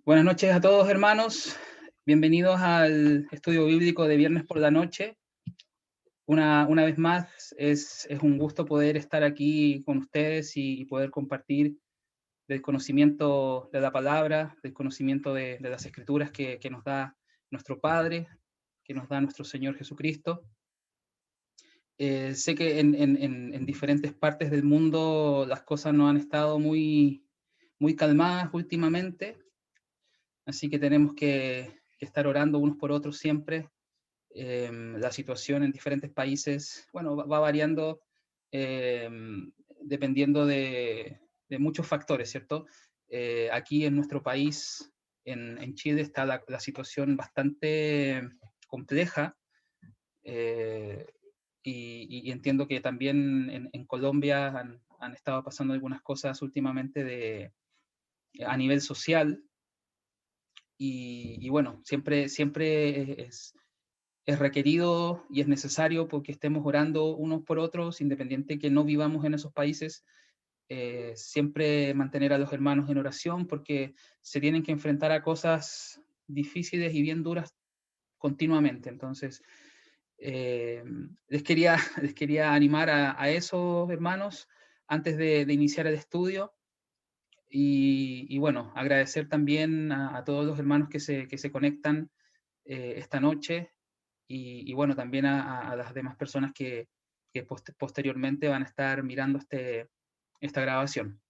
Buenas noches a todos, hermanos. Bienvenidos al estudio bíblico de viernes por la noche. Una vez más, es un gusto poder estar aquí con ustedes y poder compartir del conocimiento de la palabra, del conocimiento de las escrituras que nos da nuestro Padre, que nos da nuestro Señor Jesucristo. Sé que en diferentes partes del mundo las cosas no han estado muy calmadas últimamente, así que tenemos que estar orando unos por otros siempre. La situación en diferentes países, bueno, va variando eh, dependiendo de muchos factores, ¿cierto? Aquí en nuestro país, en Chile, está la situación bastante compleja, eh, y entiendo que también en Colombia han estado pasando algunas cosas últimamente a nivel social, y bueno, siempre es requerido y es necesario porque estemos orando unos por otros, independiente que no vivamos en esos países, siempre mantener a los hermanos en oración porque se tienen que enfrentar a cosas difíciles y bien duras continuamente. Entonces, eh, les, quería, les quería animar a esos hermanos antes de iniciar el estudio. Y bueno, agradecer también a todos los hermanos que se conectan esta noche y bueno, también a las demás personas que posteriormente van a estar mirando esta grabación.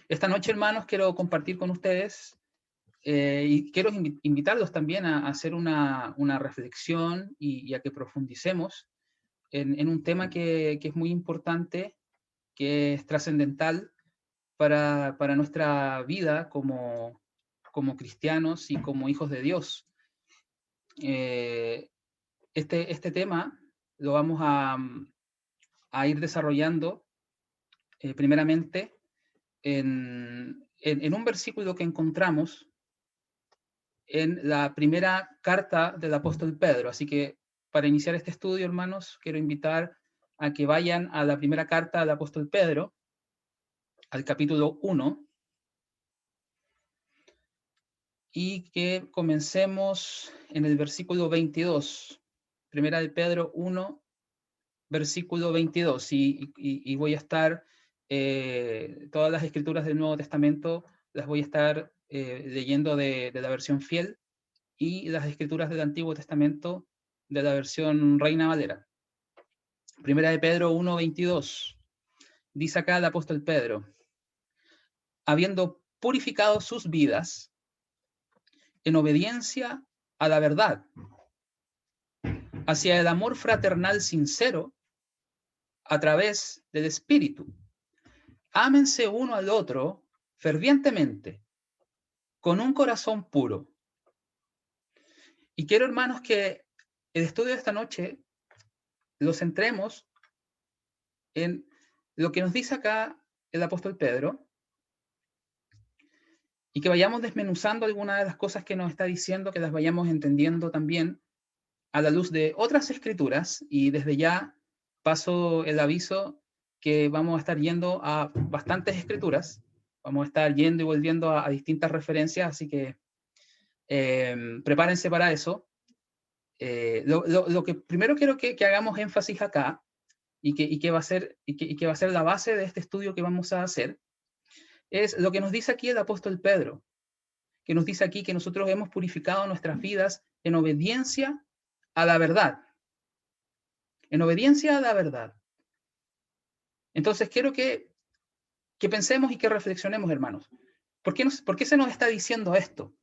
Esta noche, hermanos, quiero compartir con ustedes y quiero invitarlos también a hacer una reflexión y a que profundicemos en un tema que es muy importante, que es trascendental para nuestra vida como cristianos y como hijos de Dios. Eh, este tema lo vamos a ir desarrollando primeramente en un versículo que encontramos en la primera carta del apóstol Pedro. Así que para iniciar este estudio, hermanos, quiero invitar a que vayan a la primera carta del apóstol Pedro, al capítulo 1, y que comencemos en el versículo 22. Primera de Pedro 1, versículo 22, y voy a estar, todas las escrituras del Nuevo Testamento las voy a estar leyendo de la versión fiel, y las escrituras del Antiguo Testamento de la versión Reina Valera. Primera de Pedro 1, 22. Dice acá el apóstol Pedro: habiendo purificado sus vidas en obediencia a la verdad, hacia el amor fraternal sincero, a través del Espíritu, ámense uno al otro fervientemente, con un corazón puro. Y quiero, hermanos, que el estudio de esta noche lo centremos en lo que nos dice acá el apóstol Pedro, y que vayamos desmenuzando algunas de las cosas que nos está diciendo, que las vayamos entendiendo también a la luz de otras escrituras. Y desde ya paso el aviso que vamos a estar yendo a bastantes escrituras, vamos a estar yendo y volviendo a distintas referencias, así que prepárense para eso. Lo que primero quiero que hagamos énfasis acá, y que va a ser la base de este estudio que vamos a hacer, es lo que nos dice aquí el apóstol Pedro, que nos dice aquí que nosotros hemos purificado nuestras vidas en obediencia a la verdad. En obediencia a la verdad. Entonces quiero que pensemos y que reflexionemos, hermanos. ¿Por qué se nos está diciendo esto?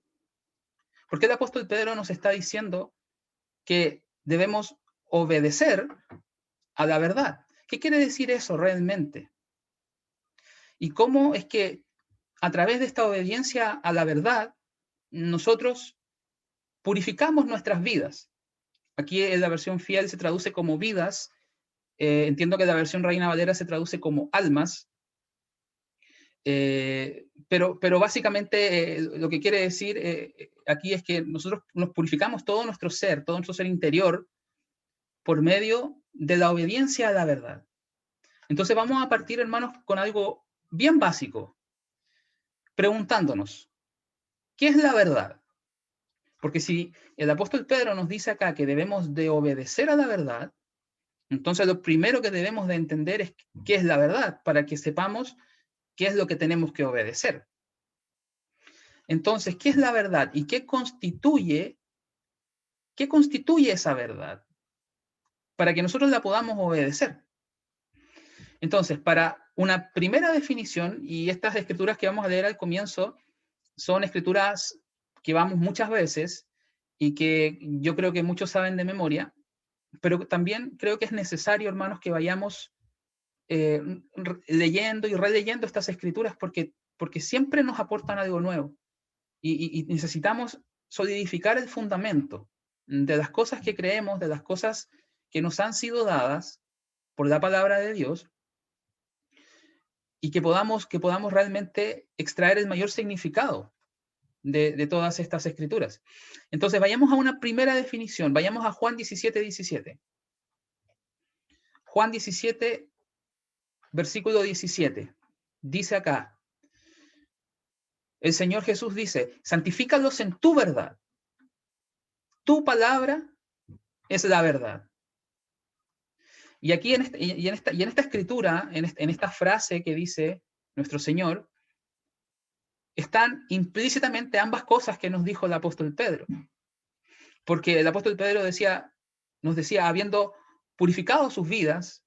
¿Por qué el apóstol Pedro nos está diciendo que debemos obedecer a la verdad? ¿Qué quiere decir eso realmente? ¿Y cómo es que a través de esta obediencia a la verdad nosotros purificamos nuestras vidas? Aquí en la versión fiel se traduce como vidas, entiendo que la versión Reina Valera se traduce como almas, pero básicamente lo que quiere decir aquí es que nosotros nos purificamos todo nuestro ser interior, por medio de la obediencia a la verdad. Entonces vamos a partir, hermanos, con algo bien básico, preguntándonos, ¿qué es la verdad? Porque si el apóstol Pedro nos dice acá que debemos de obedecer a la verdad, entonces lo primero que debemos de entender es qué es la verdad, para que sepamos qué es lo que tenemos que obedecer. Entonces, ¿qué es la verdad? ¿Y qué constituye esa verdad? Para que nosotros la podamos obedecer. Entonces, para una primera definición, y estas escrituras que vamos a leer al comienzo, son escrituras que vamos muchas veces y que yo creo que muchos saben de memoria, pero también creo que es necesario, hermanos, que vayamos leyendo y releyendo estas escrituras porque siempre nos aportan algo nuevo y necesitamos solidificar el fundamento de las cosas que creemos, de las cosas que nos han sido dadas por la palabra de Dios y que podamos realmente extraer el mayor significado de todas estas escrituras. Entonces, vayamos a una primera definición, vayamos a Juan 17:17. Juan 17, versículo 17. Dice acá, el Señor Jesús dice, santifícalos en tu verdad. Tu palabra es la verdad. Y aquí en esta escritura, en esta frase que dice nuestro Señor, están implícitamente ambas cosas que nos dijo el apóstol Pedro. Porque el apóstol Pedro nos decía, habiendo purificado sus vidas,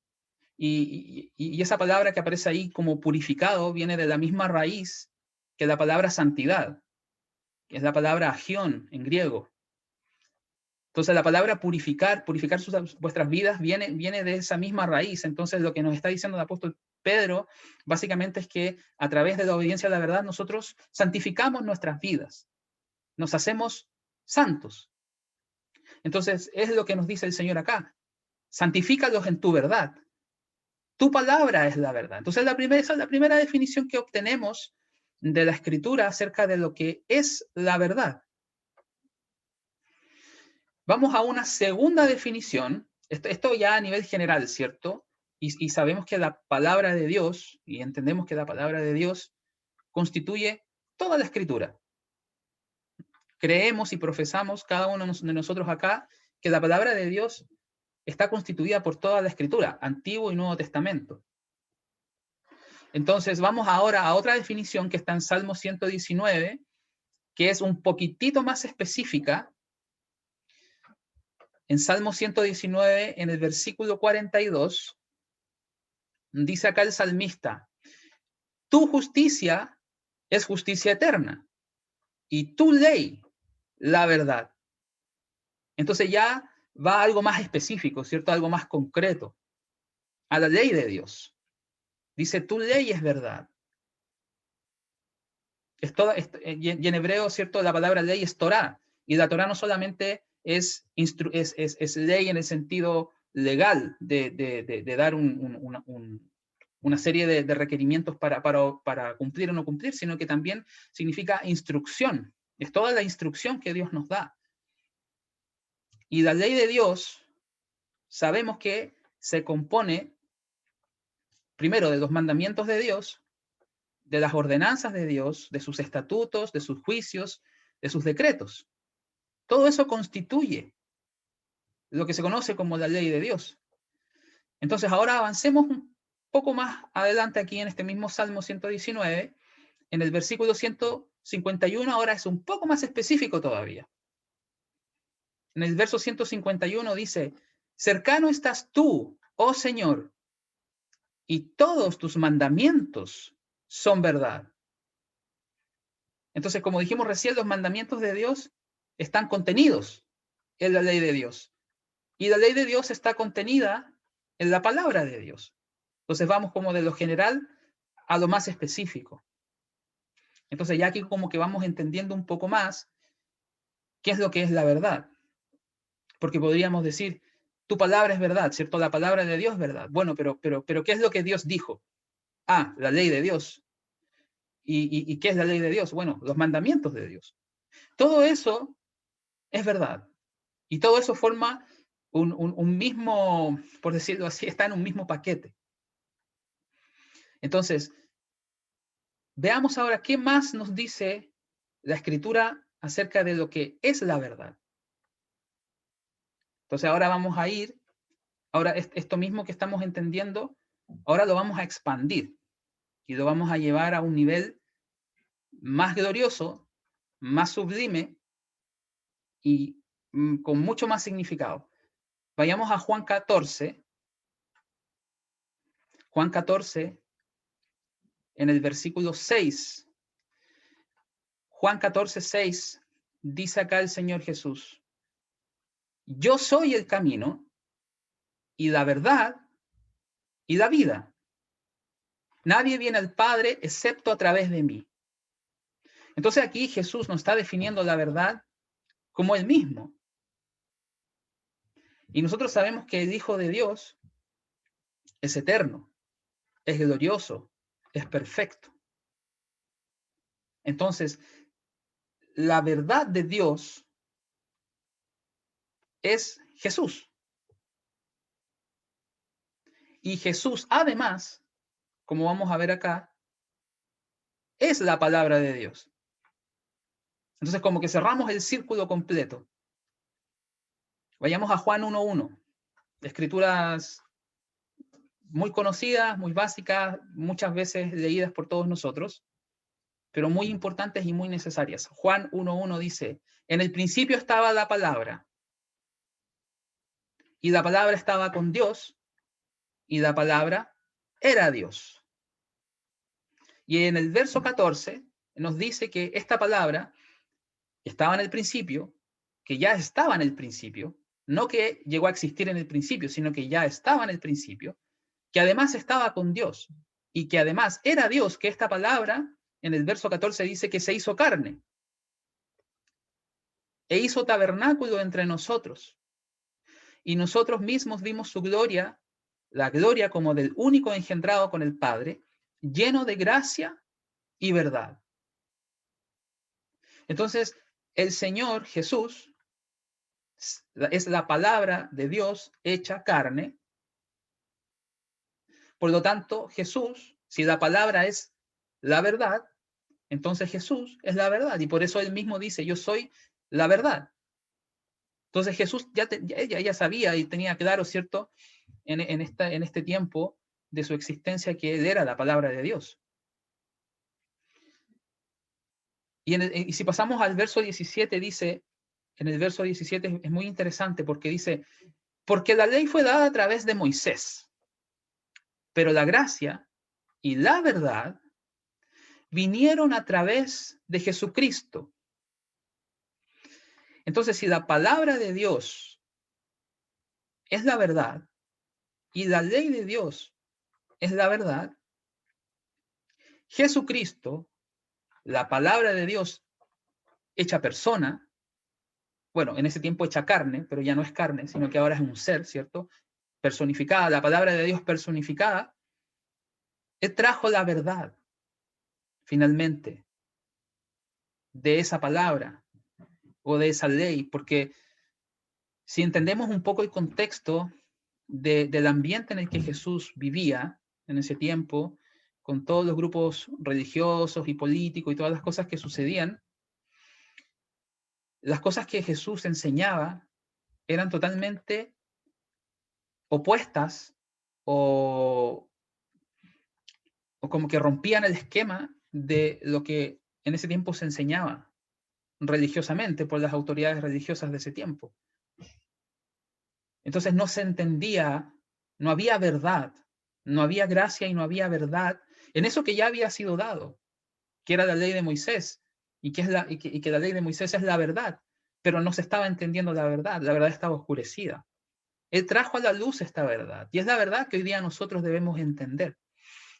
y esa palabra que aparece ahí como purificado viene de la misma raíz que la palabra santidad, que es la palabra agión en griego. Entonces la palabra purificar vuestras vidas viene de esa misma raíz. Entonces lo que nos está diciendo el apóstol Pedro básicamente es que a través de la obediencia a la verdad nosotros santificamos nuestras vidas, nos hacemos santos. Entonces es lo que nos dice el Señor acá, santifícalos en tu verdad. Tu palabra es la verdad. Entonces esa es la primera definición que obtenemos de la Escritura acerca de lo que es la verdad. Vamos a una segunda definición, esto ya a nivel general, ¿cierto? Y sabemos que la palabra de Dios, y entendemos que la palabra de Dios constituye toda la Escritura. Creemos y profesamos cada uno de nosotros acá que la palabra de Dios está constituida por toda la Escritura, Antiguo y Nuevo Testamento. Entonces vamos ahora a otra definición que está en Salmo 119, que es un poquitito más específica. En Salmo 119, en el versículo 42, dice acá el salmista, tu justicia es justicia eterna y tu ley, la verdad. Entonces ya va a algo más específico, ¿cierto? Algo más concreto, a la ley de Dios. Dice, tu ley es verdad. Y en hebreo, ¿cierto? La palabra ley es Torah. Y la Torah no solamente es ley en el sentido legal de dar una serie de requerimientos para cumplir o no cumplir, sino que también significa instrucción. Es toda la instrucción que Dios nos da. Y la ley de Dios, sabemos que se compone primero de los mandamientos de Dios, de las ordenanzas de Dios, de sus estatutos, de sus juicios, de sus decretos. Todo eso constituye lo que se conoce como la ley de Dios. Entonces ahora avancemos un poco más adelante aquí en este mismo Salmo 119, en el versículo 151, ahora es un poco más específico todavía. En el verso 151 dice, cercano estás tú, oh Señor, y todos tus mandamientos son verdad. Entonces, como dijimos recién, los mandamientos de Dios están contenidos en la ley de Dios. Y la ley de Dios está contenida en la palabra de Dios. Entonces vamos como de lo general a lo más específico. Entonces ya aquí como que vamos entendiendo un poco más qué es lo que es la verdad. Porque podríamos decir, tu palabra es verdad, ¿cierto? La palabra de Dios es verdad. Bueno, pero ¿qué es lo que Dios dijo? Ah, la ley de Dios. ¿Y qué es la ley de Dios? Bueno, los mandamientos de Dios. Todo eso es verdad. Y todo eso forma un mismo, por decirlo así, está en un mismo paquete. Entonces, veamos ahora qué más nos dice la Escritura acerca de lo que es la verdad. Entonces ahora vamos a ir, ahora esto mismo que estamos entendiendo, ahora lo vamos a expandir y lo vamos a llevar a un nivel más glorioso, más sublime y con mucho más significado. Vayamos a Juan 14. Juan 14, en el versículo 6. Juan 14, 6, dice acá el Señor Jesús: yo soy el camino y la verdad y la vida. Nadie viene al Padre excepto a través de mí. Entonces aquí Jesús nos está definiendo la verdad como Él mismo. Y nosotros sabemos que el Hijo de Dios es eterno, es glorioso, es perfecto. Entonces, la verdad de Dios es Jesús. Y Jesús, además, como vamos a ver acá, es la palabra de Dios. Entonces, como que cerramos el círculo completo. Vayamos a Juan 1:1. Escrituras muy conocidas, muy básicas, muchas veces leídas por todos nosotros, pero muy importantes y muy necesarias. Juan 1:1 dice: en el principio estaba la palabra, y la palabra estaba con Dios, y la palabra era Dios. Y en el verso 14 nos dice que esta palabra estaba en el principio, que ya estaba en el principio, no que llegó a existir en el principio, sino que ya estaba en el principio, que además estaba con Dios, y que además era Dios, que esta palabra en el verso 14 dice que se hizo carne, e hizo tabernáculo entre nosotros, y nosotros mismos vimos su gloria, la gloria como del único engendrado con el Padre, lleno de gracia y verdad. Entonces, el Señor Jesús es la palabra de Dios hecha carne. Por lo tanto, Jesús, si la palabra es la verdad, entonces Jesús es la verdad. Y por eso él mismo dice: yo soy la verdad. Entonces Jesús ya sabía y tenía claro, ¿cierto?, en este tiempo de su existencia, que él era la palabra de Dios. Y si pasamos al verso 17, dice, en el verso 17 es muy interesante porque dice: porque la ley fue dada a través de Moisés, pero la gracia y la verdad vinieron a través de Jesucristo. Entonces, si la palabra de Dios es la verdad y la ley de Dios es la verdad, Jesucristo, la palabra de Dios hecha persona, bueno, en ese tiempo hecha carne, pero ya no es carne, sino que ahora es un ser, ¿cierto?, personificada, la palabra de Dios personificada, él trajo la verdad, finalmente, de esa palabra o de esa ley, porque si entendemos un poco el contexto del ambiente en el que Jesús vivía en ese tiempo, con todos los grupos religiosos y políticos y todas las cosas que sucedían, las cosas que Jesús enseñaba eran totalmente opuestas o como que rompían el esquema de lo que en ese tiempo se enseñaba religiosamente por las autoridades religiosas de ese tiempo. Entonces no se entendía, no había verdad, no había gracia y no había verdad en eso que ya había sido dado, que era la ley de Moisés, y que la ley de Moisés es la verdad, pero no se estaba entendiendo la verdad estaba oscurecida. Él trajo a la luz esta verdad, y es la verdad que hoy día nosotros debemos entender.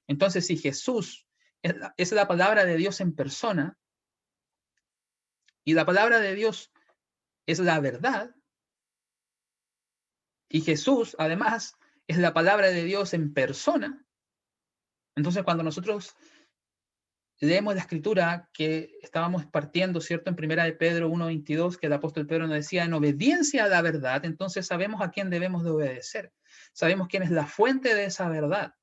Entonces, si Jesús es la palabra de Dios en persona, y la palabra de Dios es la verdad, y Jesús, además, es la palabra de Dios en persona, entonces cuando nosotros leemos la escritura que estábamos partiendo, ¿cierto?, en primera de Pedro 1:22, que el apóstol Pedro nos decía: en obediencia a la verdad, entonces sabemos a quién debemos de obedecer. Sabemos quién es la fuente de esa verdad.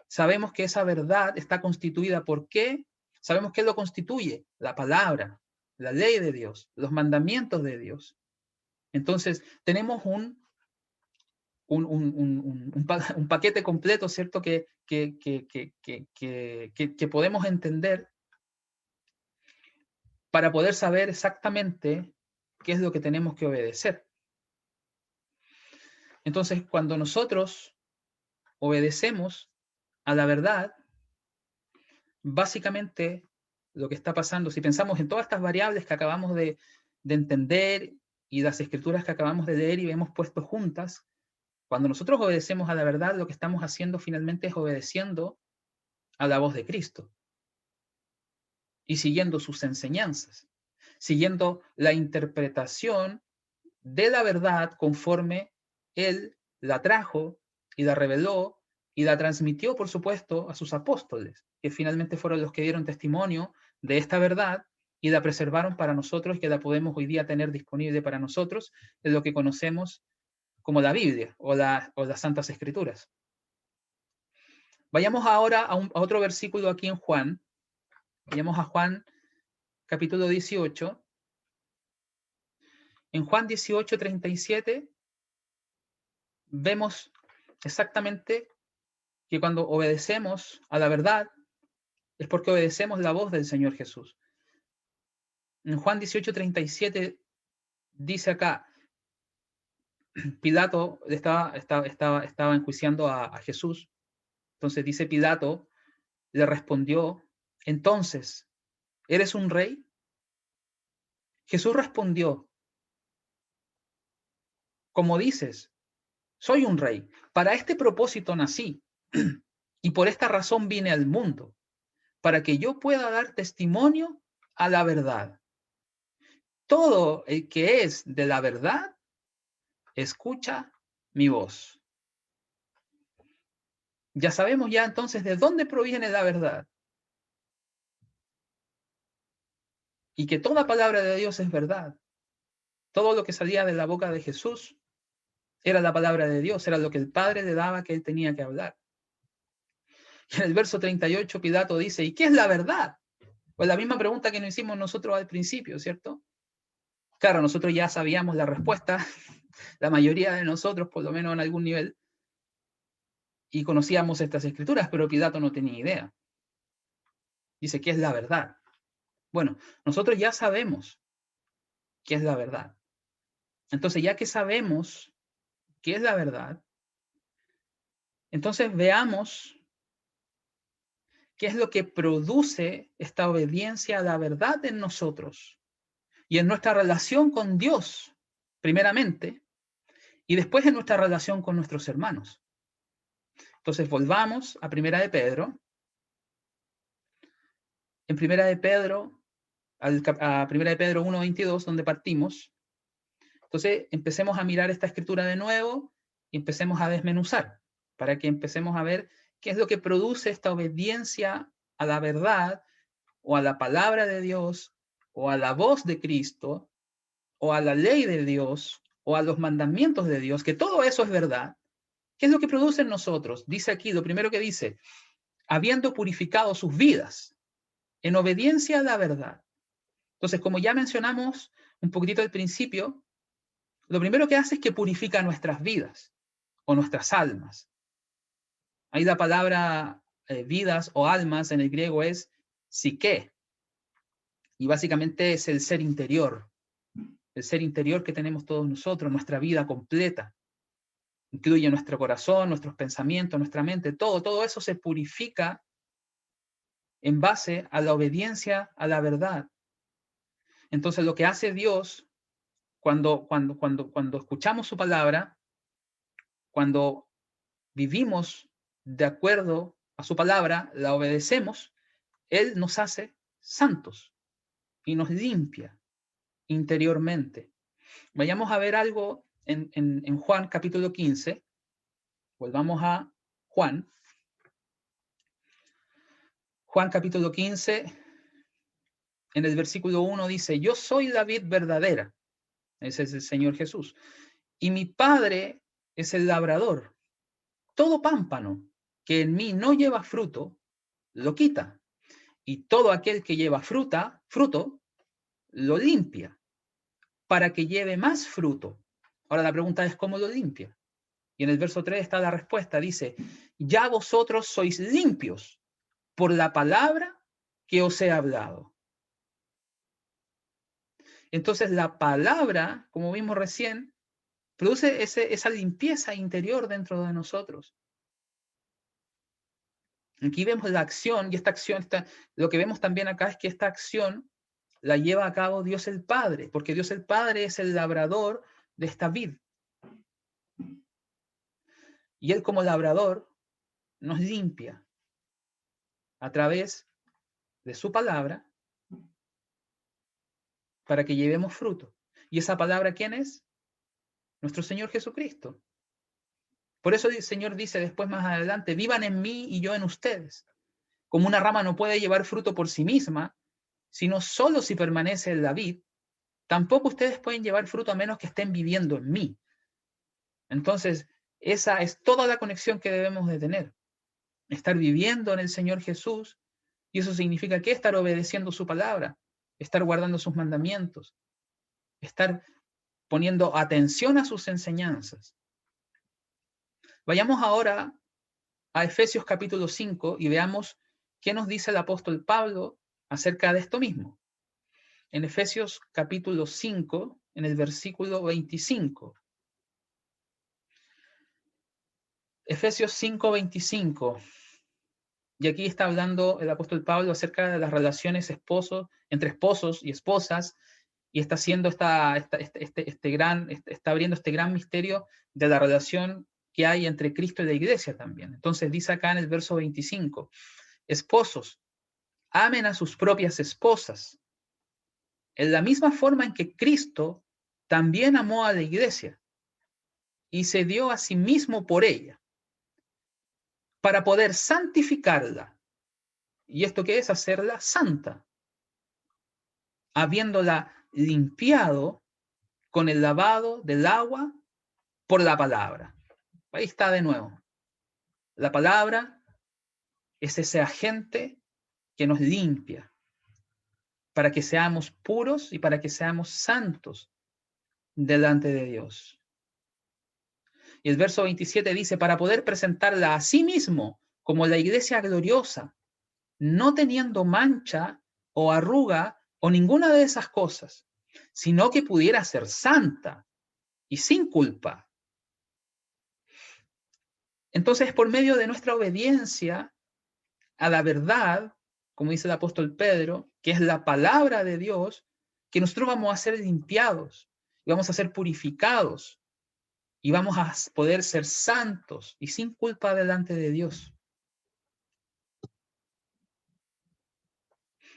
Sabemos que esa verdad está constituida ¿por qué? Sabemos qué lo constituye: la palabra, la ley de Dios, los mandamientos de Dios. Entonces, tenemos un paquete completo, ¿cierto? Que podemos entender para poder saber exactamente qué es lo que tenemos que obedecer. Entonces, cuando nosotros obedecemos a la verdad, básicamente lo que está pasando, si pensamos en todas estas variables que acabamos de entender y las escrituras que acabamos de leer y hemos puesto juntas, cuando nosotros obedecemos a la verdad, lo que estamos haciendo finalmente es obedeciendo a la voz de Cristo y siguiendo sus enseñanzas, siguiendo la interpretación de la verdad conforme Él la trajo y la reveló y la transmitió, por supuesto, a sus apóstoles, que finalmente fueron los que dieron testimonio de esta verdad y la preservaron para nosotros, que la podemos hoy día tener disponible para nosotros en lo que conocemos como la Biblia o las Santas Escrituras. Vayamos ahora a otro versículo aquí en Juan. Vayamos a Juan capítulo 18. En Juan 18:37 vemos exactamente que cuando obedecemos a la verdad es porque obedecemos la voz del Señor Jesús. En Juan 18:37 dice acá, Pilato estaba enjuiciando a Jesús. Entonces dice Pilato, le respondió, entonces, ¿eres un rey? Jesús respondió, como dices, soy un rey. Para este propósito nací y por esta razón vine al mundo, para que yo pueda dar testimonio a la verdad. Todo el que es de la verdad, escucha mi voz. Ya sabemos ya entonces de dónde proviene la verdad. Y que toda palabra de Dios es verdad. Todo lo que salía de la boca de Jesús era la palabra de Dios, era lo que el Padre le daba que él tenía que hablar. Y en el verso 38 Pilato dice, ¿y qué es la verdad? Pues la misma pregunta que nos hicimos nosotros al principio, ¿cierto? Claro, nosotros ya sabíamos la respuesta, la mayoría de nosotros, por lo menos en algún nivel, y conocíamos estas escrituras, pero Pilato no tenía idea. Dice, ¿qué es la verdad? Bueno, nosotros ya sabemos qué es la verdad. Entonces, ya que sabemos qué es la verdad, entonces veamos qué es lo que produce esta obediencia a la verdad en nosotros y en nuestra relación con Dios, primeramente, y después en nuestra relación con nuestros hermanos. Entonces, volvamos a Primera de Pedro. En Primera de Pedro, a Primera de Pedro 1:22, donde partimos. Entonces, empecemos a mirar esta escritura de nuevo y empecemos a desmenuzar para que empecemos a ver qué es lo que produce esta obediencia a la verdad o a la palabra de Dios o a la voz de Cristo o a la ley de Dios o a los mandamientos de Dios, que todo eso es verdad. ¿Qué es lo que produce en nosotros? Dice aquí, lo primero que dice, habiendo purificado sus vidas en obediencia a la verdad. Entonces, como ya mencionamos un poquitito al principio, lo primero que hace es que purifica nuestras vidas o nuestras almas. Ahí la palabra vidas o almas en el griego es psique, y básicamente es el ser interior que tenemos todos nosotros, nuestra vida completa. Incluye nuestro corazón, nuestros pensamientos, nuestra mente, todo eso se purifica en base a la obediencia a la verdad. Entonces, lo que hace Dios cuando escuchamos su palabra, cuando vivimos de acuerdo a su palabra, la obedecemos, Él nos hace santos y nos limpia interiormente. Vayamos a ver algo en Juan capítulo 15. Volvamos a Juan. Juan capítulo 15, en el versículo 1 dice, yo soy la vid verdadera. Ese es el Señor Jesús. Y mi Padre es el labrador. Todo pámpano que en mí no lleva fruto, lo quita. y todo aquel que lleva fruto, lo limpia, para que lleve más fruto. Ahora la pregunta es, ¿cómo lo limpia? Y en el verso 3 está la respuesta, dice, ya vosotros sois limpios por la palabra que os he hablado. Entonces la palabra, como vimos recién, produce esa limpieza interior dentro de nosotros. Aquí vemos la acción, y esta acción, lo que vemos también acá es que esta acción la lleva a cabo Dios el Padre, porque Dios el Padre es el labrador de esta vid. Y Él como labrador nos limpia a través de su palabra para que llevemos fruto. ¿Y esa palabra quién es? Nuestro Señor Jesucristo. Por eso el Señor dice después más adelante, vivan en mí y yo en ustedes. Como una rama no puede llevar fruto por sí misma, sino solo si permanece en la vid, tampoco ustedes pueden llevar fruto a menos que estén viviendo en mí. Entonces, esa es toda la conexión que debemos de tener. Estar viviendo en el Señor Jesús, y eso significa que estar obedeciendo su palabra, estar guardando sus mandamientos, estar poniendo atención a sus enseñanzas. Vayamos ahora a Efesios capítulo 5 y veamos qué nos dice el apóstol Pablo acerca de esto mismo. En Efesios capítulo 5, en el versículo 25. Efesios 5, 25. Y aquí está hablando el apóstol Pablo acerca de las relaciones entre esposos y esposas, y está haciendo está abriendo este gran misterio de la relación que hay entre Cristo y la iglesia también. Entonces dice acá en el verso 25, esposos, amen a sus propias esposas, en la misma forma en que Cristo también amó a la iglesia y se dio a sí mismo por ella, para poder santificarla. ¿Y esto qué es? Hacerla santa, habiéndola limpiado con el lavado del agua por la palabra. Ahí está de nuevo. La palabra es ese agente que nos limpia para que seamos puros y para que seamos santos delante de Dios. Y el verso 27 dice, para poder presentarla a sí mismo como la iglesia gloriosa, no teniendo mancha o arruga o ninguna de esas cosas, sino que pudiera ser santa y sin culpa. Entonces, por medio de nuestra obediencia a la verdad, como dice el apóstol Pedro, que es la palabra de Dios, que nosotros vamos a ser limpiados, y vamos a ser purificados, y vamos a poder ser santos y sin culpa delante de Dios.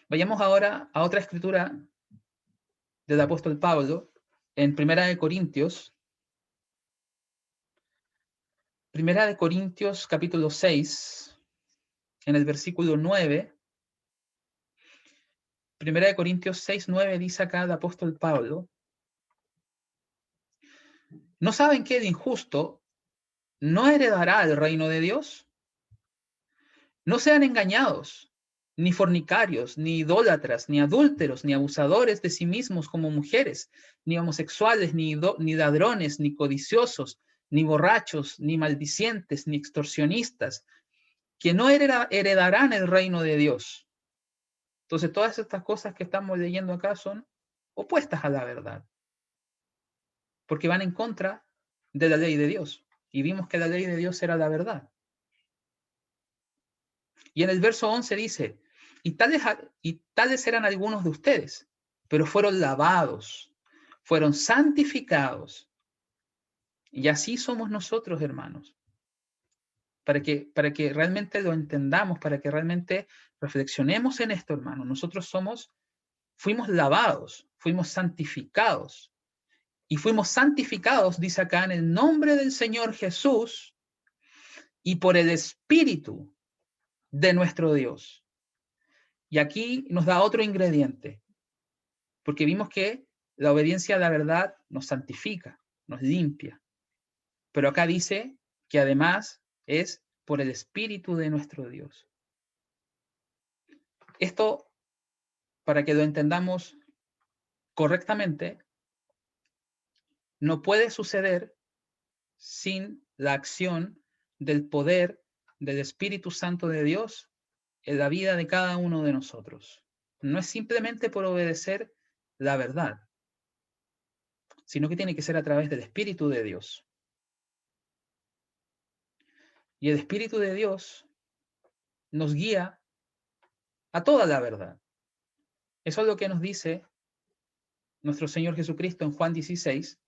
Vayamos ahora a otra escritura del apóstol Pablo, en Primera de Corintios capítulo 6, en el versículo 9. Primera de Corintios 6, 9 dice acá el apóstol Pablo, ¿no saben que el injusto no heredará el reino de Dios? No sean engañados, ni fornicarios, ni idólatras, ni adúlteros, ni abusadores de sí mismos como mujeres, ni homosexuales, ni ladrones, ni codiciosos, ni borrachos, ni maldicientes, ni extorsionistas, que no heredarán el reino de Dios. Entonces, todas estas cosas que estamos leyendo acá son opuestas a la verdad, porque van en contra de la ley de Dios. Y vimos que la ley de Dios era la verdad. Y en el verso 11 dice, y tales eran algunos de ustedes, pero fueron lavados, fueron santificados. Y así somos nosotros, hermanos. Para que realmente lo entendamos, para que realmente reflexionemos en esto, hermanos. Nosotros fuimos lavados, fuimos santificados. Y fuimos santificados, dice acá, en el nombre del Señor Jesús y por el Espíritu de nuestro Dios. Y aquí nos da otro ingrediente, porque vimos que la obediencia a la verdad nos santifica, nos limpia. Pero acá dice que además es por el Espíritu de nuestro Dios. Esto, para que lo entendamos correctamente, no puede suceder sin la acción del poder del Espíritu Santo de Dios en la vida de cada uno de nosotros. No es simplemente por obedecer la verdad, sino que tiene que ser a través del Espíritu de Dios. Y el Espíritu de Dios nos guía a toda la verdad. Eso es lo que nos dice nuestro Señor Jesucristo en Juan 16.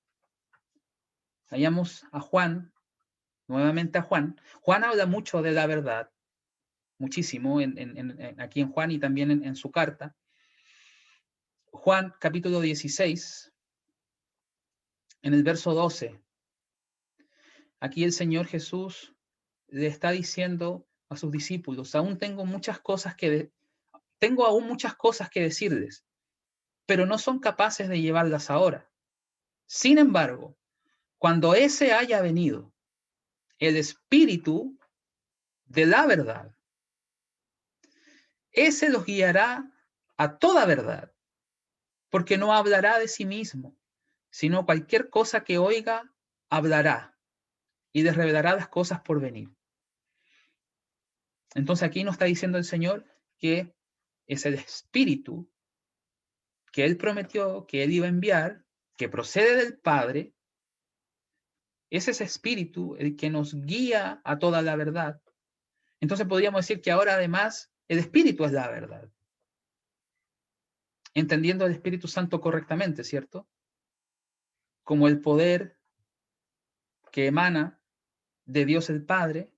Hallamos a Juan, nuevamente a Juan. Juan habla mucho de la verdad, muchísimo, aquí en Juan y también en su carta. Juan capítulo 16, en el verso 12. Aquí el Señor Jesús le está diciendo a sus discípulos, tengo aún muchas cosas que decirles, pero no son capaces de llevarlas ahora. Sin embargo, cuando ese haya venido, el Espíritu de la verdad, ese los guiará a toda verdad, porque no hablará de sí mismo, sino cualquier cosa que oiga, hablará y les revelará las cosas por venir. Entonces aquí nos está diciendo el Señor que es el Espíritu que Él prometió que Él iba a enviar, que procede del Padre. Es ese Espíritu el que nos guía a toda la verdad. Entonces podríamos decir que ahora además el Espíritu es la verdad. Entendiendo el Espíritu Santo correctamente, ¿cierto? Como el poder que emana de Dios el Padre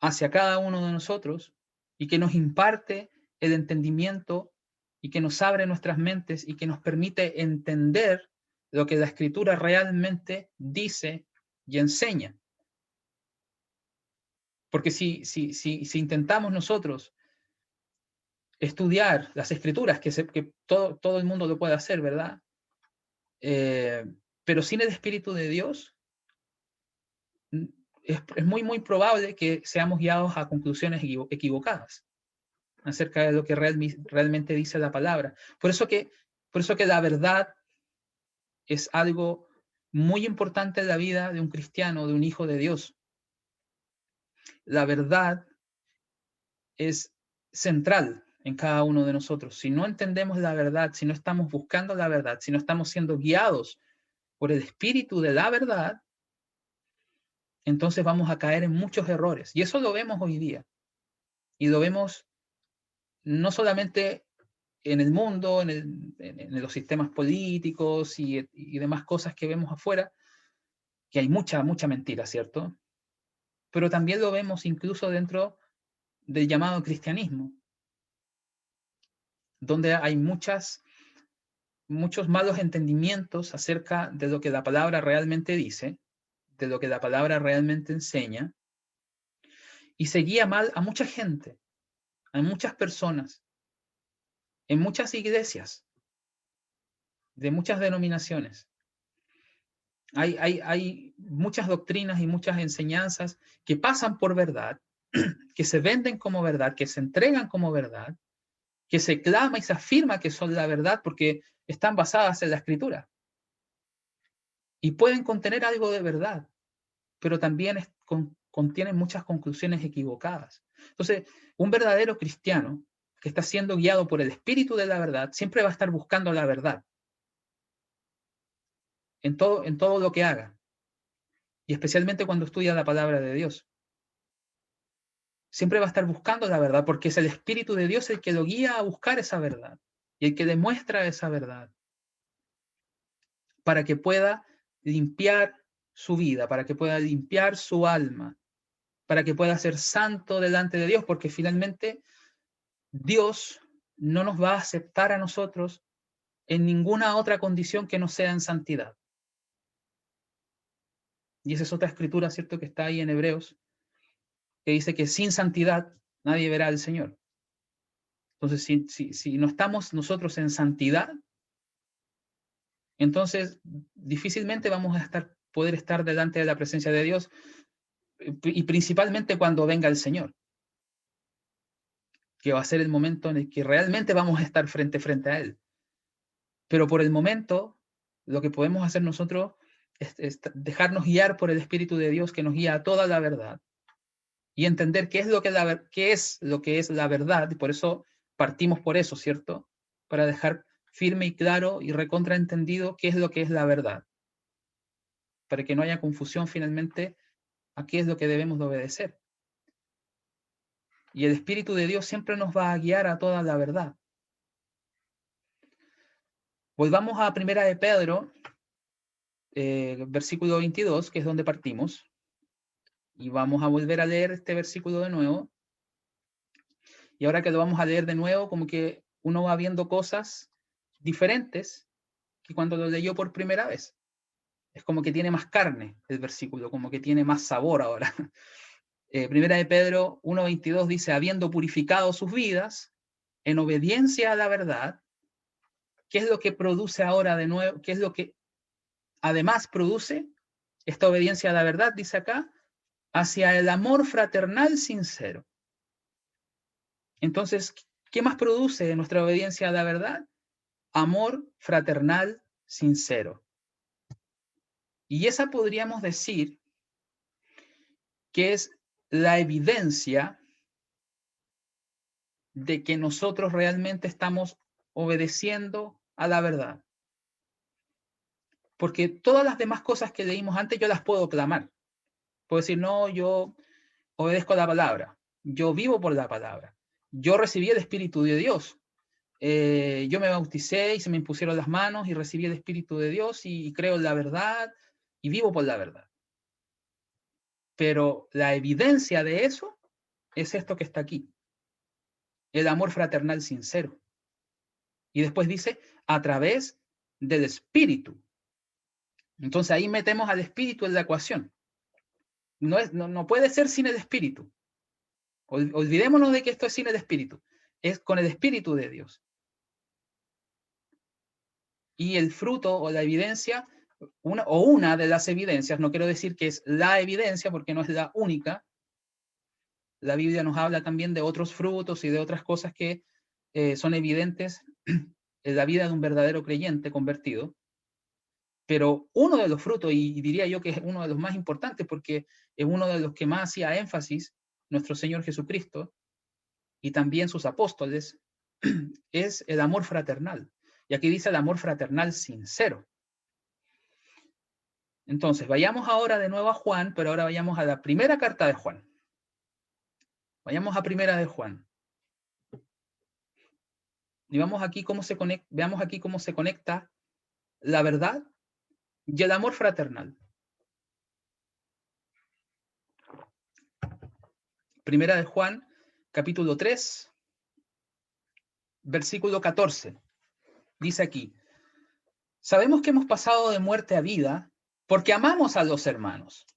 hacia cada uno de nosotros y que nos imparte el entendimiento y que nos abre nuestras mentes y que nos permite entender lo que la Escritura realmente dice y enseña. Porque si intentamos nosotros estudiar las Escrituras, que todo el mundo lo puede hacer, ¿verdad? Pero sin el Espíritu de Dios, es muy probable que seamos guiados a conclusiones equivocadas acerca de lo que realmente dice la palabra. Por eso que la verdad es algo muy importante en la vida de un cristiano, de un hijo de Dios. La verdad es central en cada uno de nosotros. Si no entendemos la verdad, si no estamos buscando la verdad, si no estamos siendo guiados por el Espíritu de la verdad, entonces vamos a caer en muchos errores. Y eso lo vemos hoy día. Y lo vemos no solamente en el mundo, en los sistemas políticos y demás cosas que vemos afuera, que hay mucha mentira, ¿cierto? Pero también lo vemos incluso dentro del llamado cristianismo, donde hay muchos malos entendimientos acerca de lo que la palabra realmente dice, de lo que la palabra realmente enseña, y se guía mal a mucha gente, a muchas personas, en muchas iglesias, de muchas denominaciones. Hay muchas doctrinas y muchas enseñanzas que pasan por verdad, que se venden como verdad, que se entregan como verdad, que se clama y se afirma que son la verdad porque están basadas en la Escritura. Y pueden contener algo de verdad, pero también contienen muchas conclusiones equivocadas. Entonces, un verdadero cristiano que está siendo guiado por el Espíritu de la verdad siempre va a estar buscando la verdad en todo lo que haga, y especialmente cuando estudia la palabra de Dios. Siempre va a estar buscando la verdad porque es el Espíritu de Dios el que lo guía a buscar esa verdad y el que demuestra esa verdad para que pueda limpiar su vida, para que pueda limpiar su alma, para que pueda ser santo delante de Dios, porque finalmente Dios no nos va a aceptar a nosotros en ninguna otra condición que no sea en santidad. Y esa es otra escritura, ¿cierto?, que está ahí en Hebreos, que dice que sin santidad nadie verá al Señor. Entonces, si no estamos nosotros en santidad, entonces difícilmente vamos a poder estar delante de la presencia de Dios, y principalmente cuando venga el Señor, que va a ser el momento en el que realmente vamos a estar frente a Él. Pero por el momento, lo que podemos hacer nosotros es dejarnos guiar por el Espíritu de Dios que nos guía a toda la verdad y entender qué es lo que es la verdad, y por eso partimos por eso, ¿cierto? Para dejar firme y claro y recontraentendido qué es lo que es la verdad, para que no haya confusión finalmente a qué es lo que debemos de obedecer. Y el Espíritu de Dios siempre nos va a guiar a toda la verdad. Volvamos a Primera de Pedro, versículo 22, que es donde partimos, y vamos a volver a leer este versículo de nuevo. Y ahora que lo vamos a leer de nuevo, como que uno va viendo cosas diferentes que cuando lo leyó por primera vez. Es como que tiene más carne el versículo, como que tiene más sabor ahora. Primera de Pedro 1:22 dice, habiendo purificado sus vidas en obediencia a la verdad, ¿qué es lo que produce ahora de nuevo? ¿Qué es lo que además produce esta obediencia a la verdad? Dice acá, hacia el amor fraternal sincero. Entonces, ¿qué más produce nuestra obediencia a la verdad? Amor fraternal sincero. Y esa podríamos decir que es la evidencia de que nosotros realmente estamos obedeciendo a la verdad. Porque todas las demás cosas que leímos antes yo las puedo clamar. Puedo decir, no, yo obedezco a la palabra, yo vivo por la palabra, yo recibí el Espíritu de Dios, yo me bauticé y se me impusieron las manos y recibí el Espíritu de Dios y creo en la verdad y vivo por la verdad. Pero la evidencia de eso es esto que está aquí, el amor fraternal sincero. Y después dice, a través del Espíritu. Entonces ahí metemos al Espíritu en la ecuación. No puede ser sin el Espíritu. Olvidémonos de que esto es sin el Espíritu. Es con el Espíritu de Dios. Y el fruto o la evidencia, una de las evidencias, no quiero decir que es la evidencia porque no es la única. La Biblia nos habla también de otros frutos y de otras cosas que son evidentes en la vida de un verdadero creyente convertido. Pero uno de los frutos, y diría yo que es uno de los más importantes porque es uno de los que más hacía énfasis nuestro Señor Jesucristo y también sus apóstoles, es el amor fraternal. Y aquí dice el amor fraternal sincero. Entonces, vayamos ahora de nuevo a Juan, pero ahora vayamos a la primera carta de Juan. Vayamos a primera de Juan. Y veamos aquí cómo se conecta la verdad y el amor fraternal. Primera de Juan, capítulo 3, versículo 14. Dice aquí, sabemos que hemos pasado de muerte a vida porque amamos a los hermanos.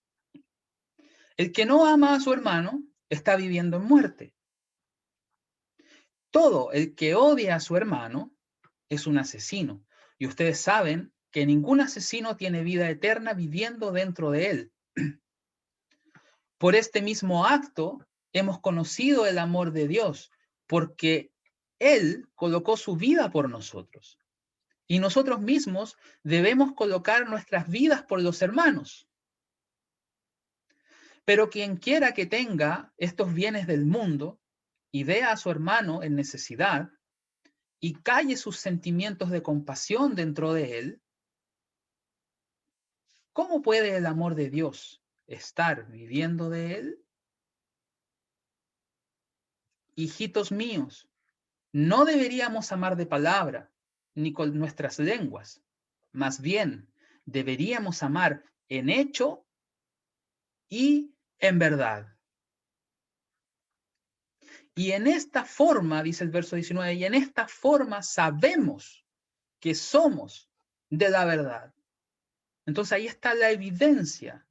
El que no ama a su hermano está viviendo en muerte. Todo el que odia a su hermano es un asesino. Y ustedes saben que ningún asesino tiene vida eterna viviendo dentro de él. Por este mismo acto hemos conocido el amor de Dios, porque Él colocó su vida por nosotros. Y nosotros mismos debemos colocar nuestras vidas por los hermanos. Pero quien quiera que tenga estos bienes del mundo y vea a su hermano en necesidad y calle sus sentimientos de compasión dentro de él, ¿cómo puede el amor de Dios estar viviendo de él? Hijitos míos, no deberíamos amar de palabra ni con nuestras lenguas, más bien deberíamos amar en hecho y en verdad. Y en esta forma, dice el verso 19, y en esta forma sabemos que somos de la verdad. Entonces ahí está la evidencia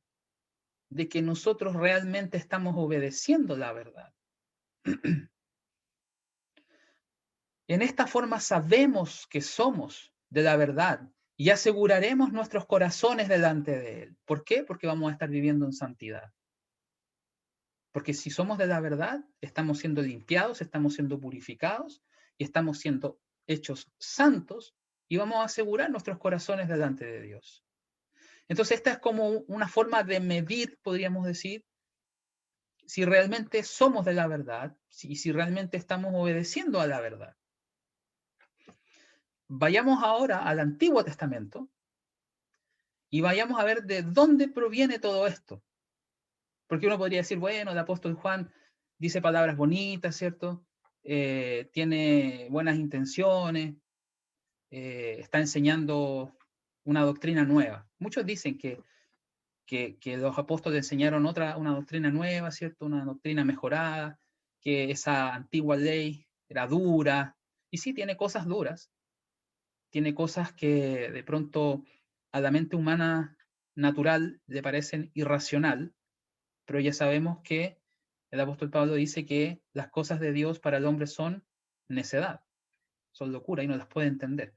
de que nosotros realmente estamos obedeciendo la verdad. En esta forma sabemos que somos de la verdad y aseguraremos nuestros corazones delante de Él. ¿Por qué? Porque vamos a estar viviendo en santidad. Porque si somos de la verdad, estamos siendo limpiados, estamos siendo purificados y estamos siendo hechos santos y vamos a asegurar nuestros corazones delante de Dios. Entonces, esta es como una forma de medir, podríamos decir, si realmente somos de la verdad y si realmente estamos obedeciendo a la verdad. Vayamos ahora al Antiguo Testamento y vayamos a ver de dónde proviene todo esto. Porque uno podría decir, bueno, el apóstol Juan dice palabras bonitas, ¿cierto? Tiene buenas intenciones, está enseñando una doctrina nueva. Muchos dicen que los apóstoles enseñaron una doctrina nueva, ¿cierto? Una doctrina mejorada, que esa antigua ley era dura, y sí tiene cosas duras, tiene cosas que de pronto a la mente humana natural le parecen irracional, pero ya sabemos que el apóstol Pablo dice que las cosas de Dios para el hombre son necedad, son locura y no las puede entender.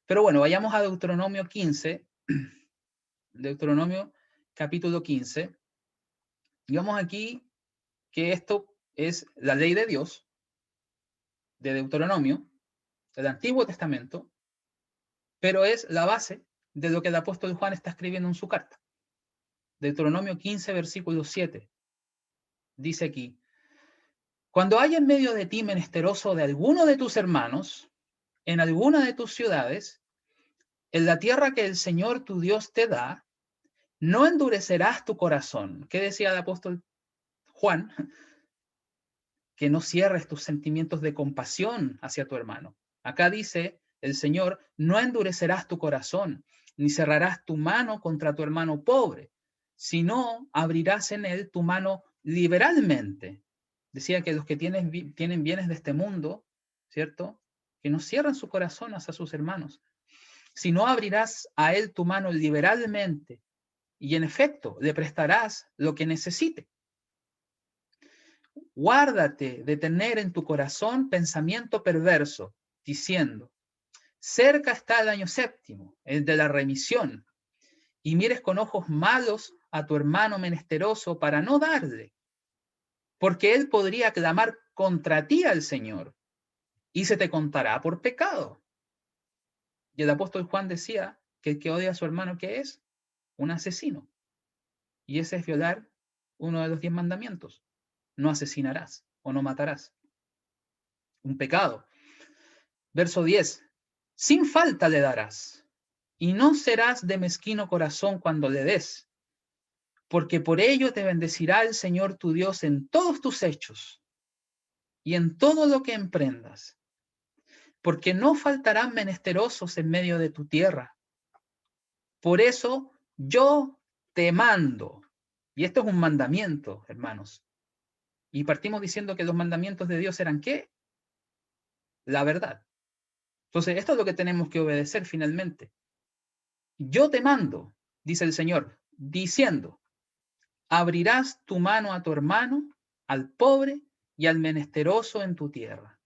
Pero bueno, vayamos a Deuteronomio 15, Deuteronomio capítulo 15, y vamos aquí que esto es la ley de Dios, de Deuteronomio, del Antiguo Testamento, pero es la base de lo que el apóstol Juan está escribiendo en su carta. Deuteronomio 15, versículo 7, dice aquí, cuando haya en medio de ti menesteroso de alguno de tus hermanos, en alguna de tus ciudades, en la tierra que el Señor tu Dios te da, no endurecerás tu corazón. ¿Qué decía el apóstol Juan? Que no cierres tus sentimientos de compasión hacia tu hermano. Acá dice el Señor, no endurecerás tu corazón, ni cerrarás tu mano contra tu hermano pobre, sino abrirás en él tu mano liberalmente. Decía que los que tienen bienes de este mundo, ¿cierto? Que no cierran su corazón hacia sus hermanos, sino abrirás a él tu mano liberalmente y en efecto le prestarás lo que necesite. Guárdate de tener en tu corazón pensamiento perverso, diciendo, cerca está el año séptimo, el de la remisión, y mires con ojos malos a tu hermano menesteroso para no darle, porque él podría clamar contra ti al Señor, y se te contará por pecado. Y el apóstol Juan decía que el que odia a su hermano, ¿qué es? Un asesino. Y ese es violar uno de los 10 mandamientos. No asesinarás o no matarás. Un pecado. Verso 10. Sin falta le darás, y no serás de mezquino corazón cuando le des, porque por ello te bendecirá el Señor tu Dios en todos tus hechos y en todo lo que emprendas, porque no faltarán menesterosos en medio de tu tierra. Por eso yo te mando, y esto es un mandamiento, hermanos, y partimos diciendo que los mandamientos de Dios eran ¿qué? La verdad. Entonces, esto es lo que tenemos que obedecer finalmente. Yo te mando, dice el Señor, diciendo, abrirás tu mano a tu hermano, al pobre y al menesteroso en tu tierra.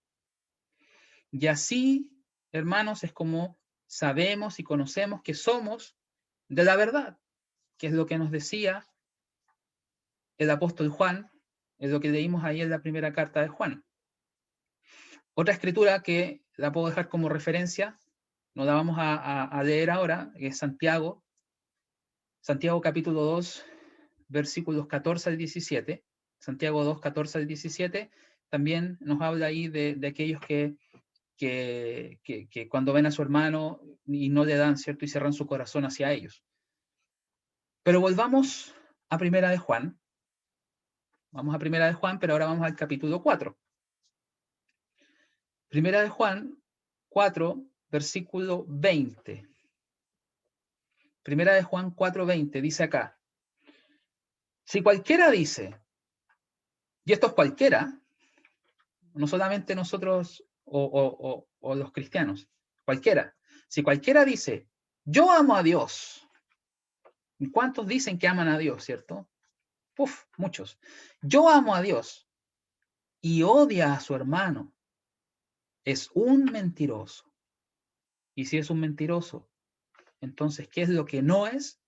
Y así, hermanos, es como sabemos y conocemos que somos de la verdad, que es lo que nos decía el apóstol Juan, es lo que leímos ahí en la primera carta de Juan. Otra escritura que la puedo dejar como referencia, no la vamos a leer ahora, que es Santiago capítulo 2, versículos 14 al 17. Santiago 2, 14 al 17, también nos habla ahí de aquellos que cuando ven a su hermano y no le dan, ¿cierto? Y cierran su corazón hacia ellos. Pero volvamos a Primera de Juan. Vamos a Primera de Juan, pero ahora vamos al capítulo 4. Primera de Juan 4, versículo 20. Primera de Juan 4, 20, dice acá, si cualquiera dice, y esto es cualquiera, no solamente nosotros o los cristianos, cualquiera, si cualquiera dice, yo amo a Dios, ¿y cuántos dicen que aman a Dios, cierto? Uf, muchos. Yo amo a Dios y odia a su hermano, es un mentiroso. Y si es un mentiroso, entonces, ¿qué es lo que no es?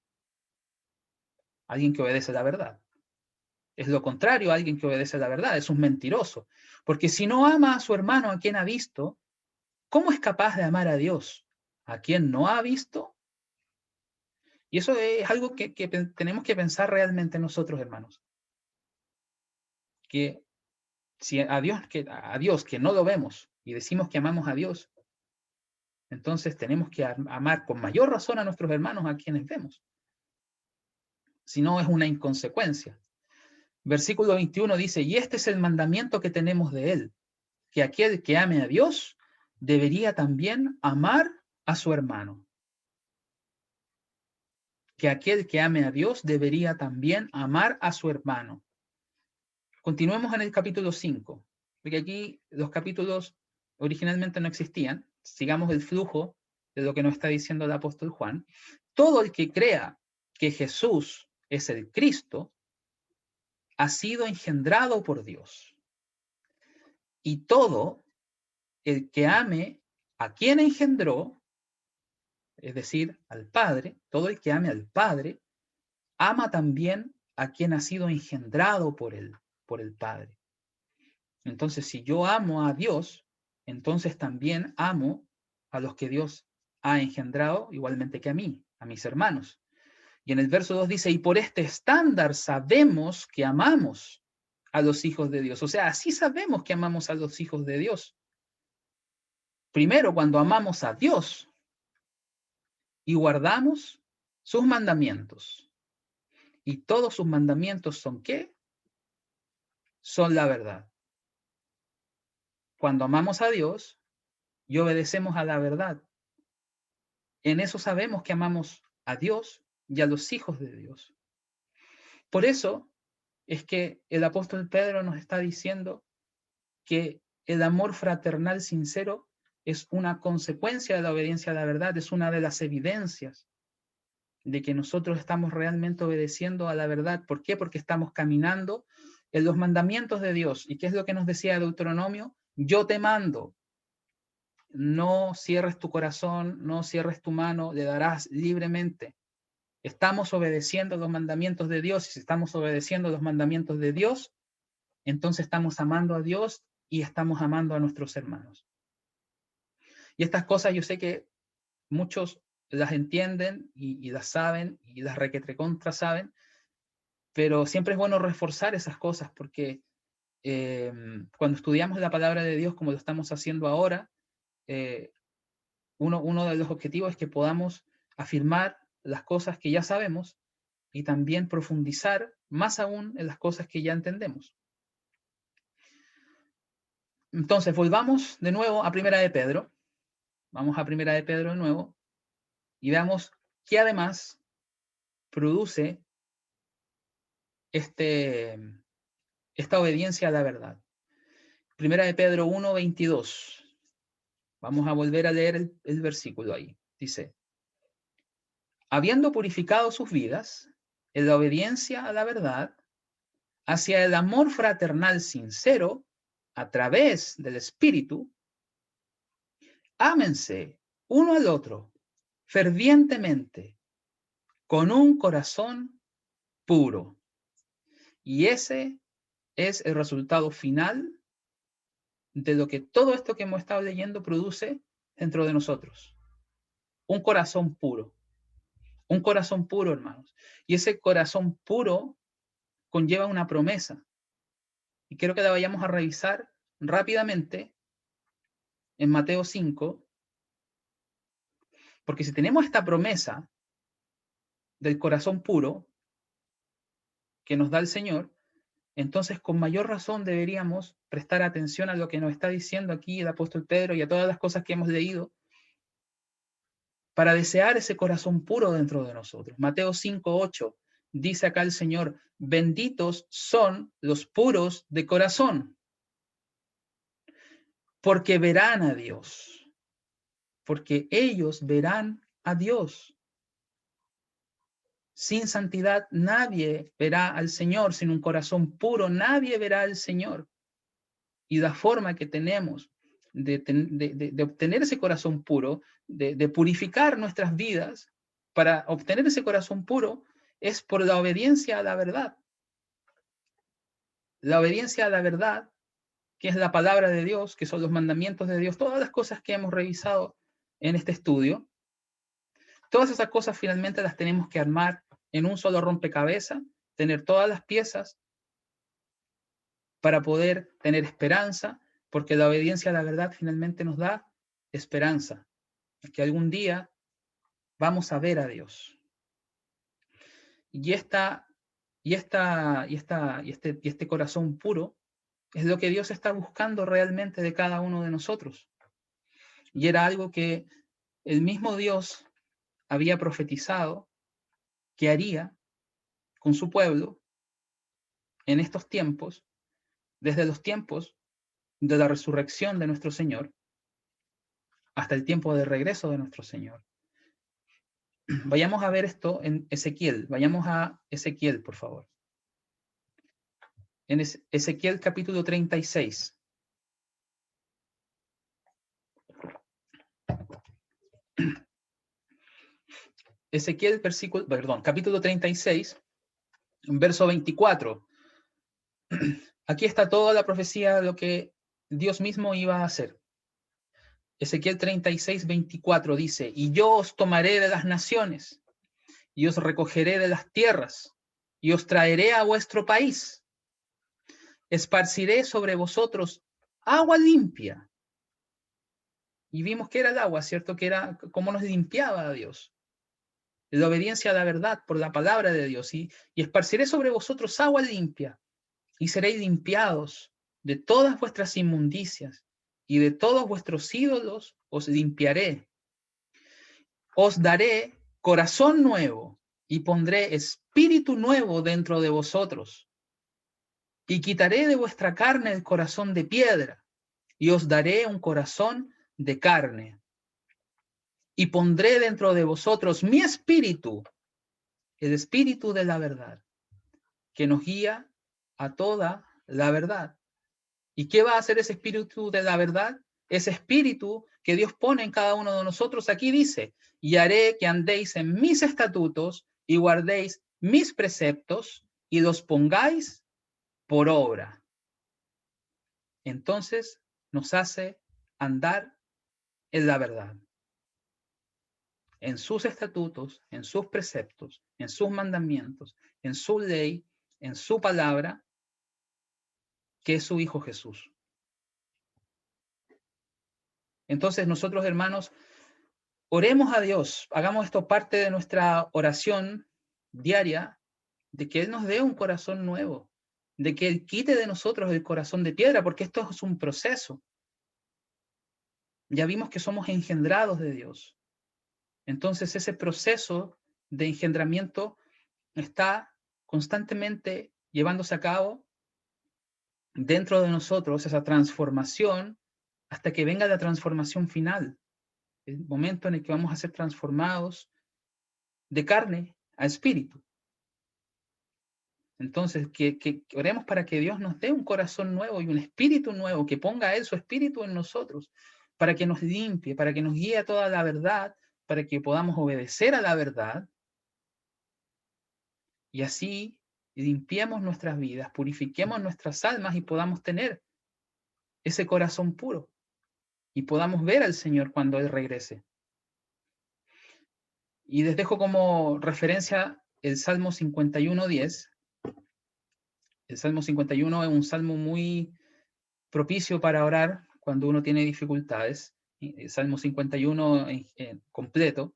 Alguien que obedece la verdad. Es lo contrario a alguien que obedece a la verdad, es un mentiroso. Porque si no ama a su hermano a quien ha visto, ¿cómo es capaz de amar a Dios a quien no ha visto? Y eso es algo que tenemos que pensar realmente nosotros, hermanos. Que si a Dios que no lo vemos y decimos que amamos a Dios, entonces tenemos que amar con mayor razón a nuestros hermanos a quienes vemos. Si no, es una inconsecuencia. Versículo 21 dice, y este es el mandamiento que tenemos de él, que aquel que ame a Dios debería también amar a su hermano. Que aquel que ame a Dios debería también amar a su hermano. Continuemos en el capítulo 5, porque aquí los capítulos originalmente no existían. Sigamos el flujo de lo que nos está diciendo el apóstol Juan. Todo el que crea que Jesús es el Cristo ha sido engendrado por Dios. Y todo el que ame a quien engendró, es decir, al Padre, todo el que ame al Padre, ama también a quien ha sido engendrado por él, por el Padre. Entonces, si yo amo a Dios, entonces también amo a los que Dios ha engendrado, igualmente que a mí, a mis hermanos. Y en el verso 2 dice, y por este estándar sabemos que amamos a los hijos de Dios. O sea, así sabemos que amamos a los hijos de Dios. Primero, cuando amamos a Dios y guardamos sus mandamientos. Y todos sus mandamientos son ¿qué? Son la verdad. Cuando amamos a Dios y obedecemos a la verdad, en eso sabemos que amamos a Dios y a los hijos de Dios. Por eso es que el apóstol Pedro nos está diciendo que el amor fraternal sincero es una consecuencia de la obediencia a la verdad, es una de las evidencias de que nosotros estamos realmente obedeciendo a la verdad. ¿Por qué? Porque estamos caminando en los mandamientos de Dios. ¿Y qué es lo que nos decía Deuteronomio? Yo te mando, no cierres tu corazón, no cierres tu mano, le darás libremente. Estamos obedeciendo los mandamientos de Dios, y si estamos obedeciendo los mandamientos de Dios, entonces estamos amando a Dios y estamos amando a nuestros hermanos. Y estas cosas yo sé que muchos las entienden y las saben y las requetrecontra saben, pero siempre es bueno reforzar esas cosas porque cuando estudiamos la palabra de Dios como lo estamos haciendo ahora, uno de los objetivos es que podamos afirmar las cosas que ya sabemos y también profundizar más aún en las cosas que ya entendemos. Entonces, volvamos de nuevo a Primera de Pedro. Vamos a Primera de Pedro de nuevo y veamos qué además produce esta obediencia a la verdad. Primera de Pedro 1:22. Vamos a volver a leer el versículo ahí. Dice, habiendo purificado sus vidas en la obediencia a la verdad, hacia el amor fraternal sincero, a través del Espíritu, ámense uno al otro fervientemente, con un corazón puro. Y ese es el resultado final de lo que todo esto que hemos estado leyendo produce dentro de nosotros. Un corazón puro. Un corazón puro, hermanos. Y ese corazón puro conlleva una promesa. Y quiero que la vayamos a revisar rápidamente en Mateo 5, porque si tenemos esta promesa del corazón puro que nos da el Señor, entonces con mayor razón deberíamos prestar atención a lo que nos está diciendo aquí el apóstol Pedro y a todas las cosas que hemos leído para desear ese corazón puro dentro de nosotros. Mateo 5:8 dice acá el Señor, benditos son los puros de corazón, porque verán a Dios, porque ellos verán a Dios. Sin santidad nadie verá al Señor, sin un corazón puro nadie verá al Señor. Y la forma que tenemos de obtener ese corazón puro, de purificar nuestras vidas, para obtener ese corazón puro, es por la obediencia a la verdad. la obediencia a la verdad, que es la palabra de Dios, que son los mandamientos de Dios, todas las cosas que hemos revisado en este estudio, todas esas cosas finalmente las tenemos que armar en un solo rompecabezas, tener todas las piezas para poder tener esperanza, porque la obediencia a la verdad finalmente nos da esperanza, que algún día vamos a ver a Dios. Y este corazón puro es lo que Dios está buscando realmente de cada uno de nosotros. Y era algo que el mismo Dios había profetizado que haría con su pueblo en estos tiempos, desde los tiempos de la resurrección de nuestro Señor hasta el tiempo de regreso de nuestro Señor. Vayamos a ver esto en Ezequiel. Vayamos a Ezequiel, por favor. En Ezequiel capítulo 36. Ezequiel capítulo 36, verso 24. Aquí está toda la profecía de lo que Dios mismo iba a hacer. Ezequiel 36, 24 dice, y yo os tomaré de las naciones, y os recogeré de las tierras, y os traeré a vuestro país. Esparciré sobre vosotros agua limpia. Y vimos que era el agua, ¿cierto? Que era cómo nos limpiaba a Dios. La obediencia a la verdad por la palabra de Dios. Y esparciré sobre vosotros agua limpia, y seréis limpiados de todas vuestras inmundicias, y de todos vuestros ídolos os limpiaré. Os daré corazón nuevo, y pondré espíritu nuevo dentro de vosotros. Y quitaré de vuestra carne el corazón de piedra, y os daré un corazón de carne. Y pondré dentro de vosotros mi espíritu, el espíritu de la verdad, que nos guía a toda la verdad. ¿Y qué va a hacer ese espíritu de la verdad? Ese espíritu que Dios pone en cada uno de nosotros, aquí dice, y haré que andéis en mis estatutos y guardéis mis preceptos y los pongáis por obra. Entonces nos hace andar en la verdad, en sus estatutos, en sus preceptos, en sus mandamientos, en su ley, en su palabra, que es su Hijo Jesús. Entonces nosotros, hermanos, oremos a Dios, hagamos esto parte de nuestra oración diaria, de que Él nos dé un corazón nuevo, de que Él quite de nosotros el corazón de piedra, porque esto es un proceso. Ya vimos que somos engendrados de Dios. Entonces ese proceso de engendramiento está constantemente llevándose a cabo dentro de nosotros, esa transformación, hasta que venga la transformación final, el momento en el que vamos a ser transformados de carne a espíritu. Entonces, que oremos para que Dios nos dé un corazón nuevo y un espíritu nuevo, que ponga a Él su espíritu en nosotros, para que nos limpie, para que nos guíe a toda la verdad, para que podamos obedecer a la verdad, y así limpiemos nuestras vidas, purifiquemos nuestras almas y podamos tener ese corazón puro, y podamos ver al Señor cuando Él regrese. Y les dejo como referencia el Salmo 51:10. El Salmo 51 es un salmo muy propicio para orar cuando uno tiene dificultades. El Salmo 51 completo,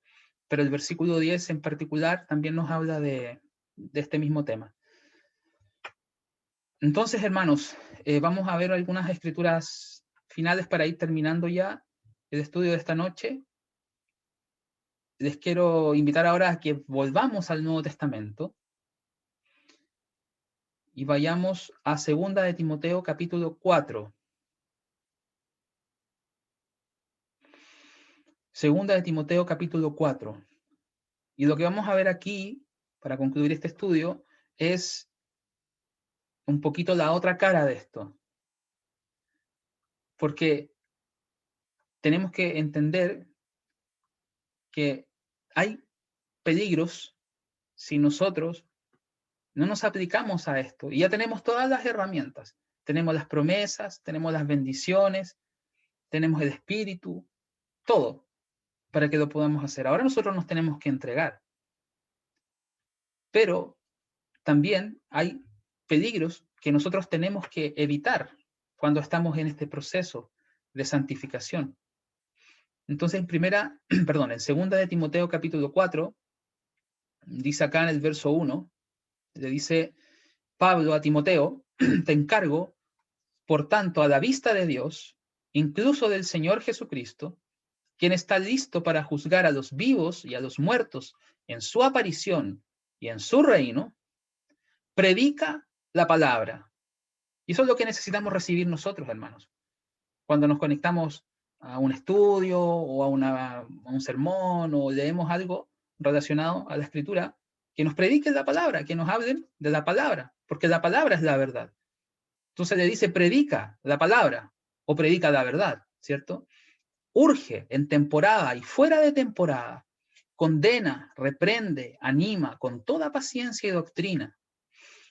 pero el versículo 10 en particular también nos habla de este mismo tema. Entonces, hermanos, vamos a ver algunas escrituras finales para ir terminando ya el estudio de esta noche. Les quiero invitar ahora a que volvamos al Nuevo Testamento y vayamos a 2 de Timoteo capítulo 4. 2 de Timoteo capítulo 4. Y lo que vamos a ver aquí, para concluir este estudio, es un poquito la otra cara de esto. Porque tenemos que entender que hay peligros si nosotros No nos aplicamos a esto y ya tenemos todas las herramientas. Tenemos las promesas, tenemos las bendiciones, tenemos el Espíritu, todo para que lo podamos hacer. Ahora nosotros nos tenemos que entregar. Pero también hay peligros que nosotros tenemos que evitar cuando estamos en este proceso de santificación. Entonces, en segunda de Timoteo capítulo 4, dice acá en el verso 1, le dice Pablo a Timoteo, te encargo, por tanto, a la vista de Dios, incluso del Señor Jesucristo, quien está listo para juzgar a los vivos y a los muertos en su aparición y en su reino, predica la palabra. Y eso es lo que necesitamos recibir nosotros, hermanos. Cuando nos conectamos a un estudio o a un sermón o leemos algo relacionado a la Escritura, que nos prediquen la palabra, que nos hablen de la palabra, porque la palabra es la verdad. Entonces le dice, predica la palabra o predica la verdad, ¿cierto? Urge en temporada y fuera de temporada, condena, reprende, anima con toda paciencia y doctrina,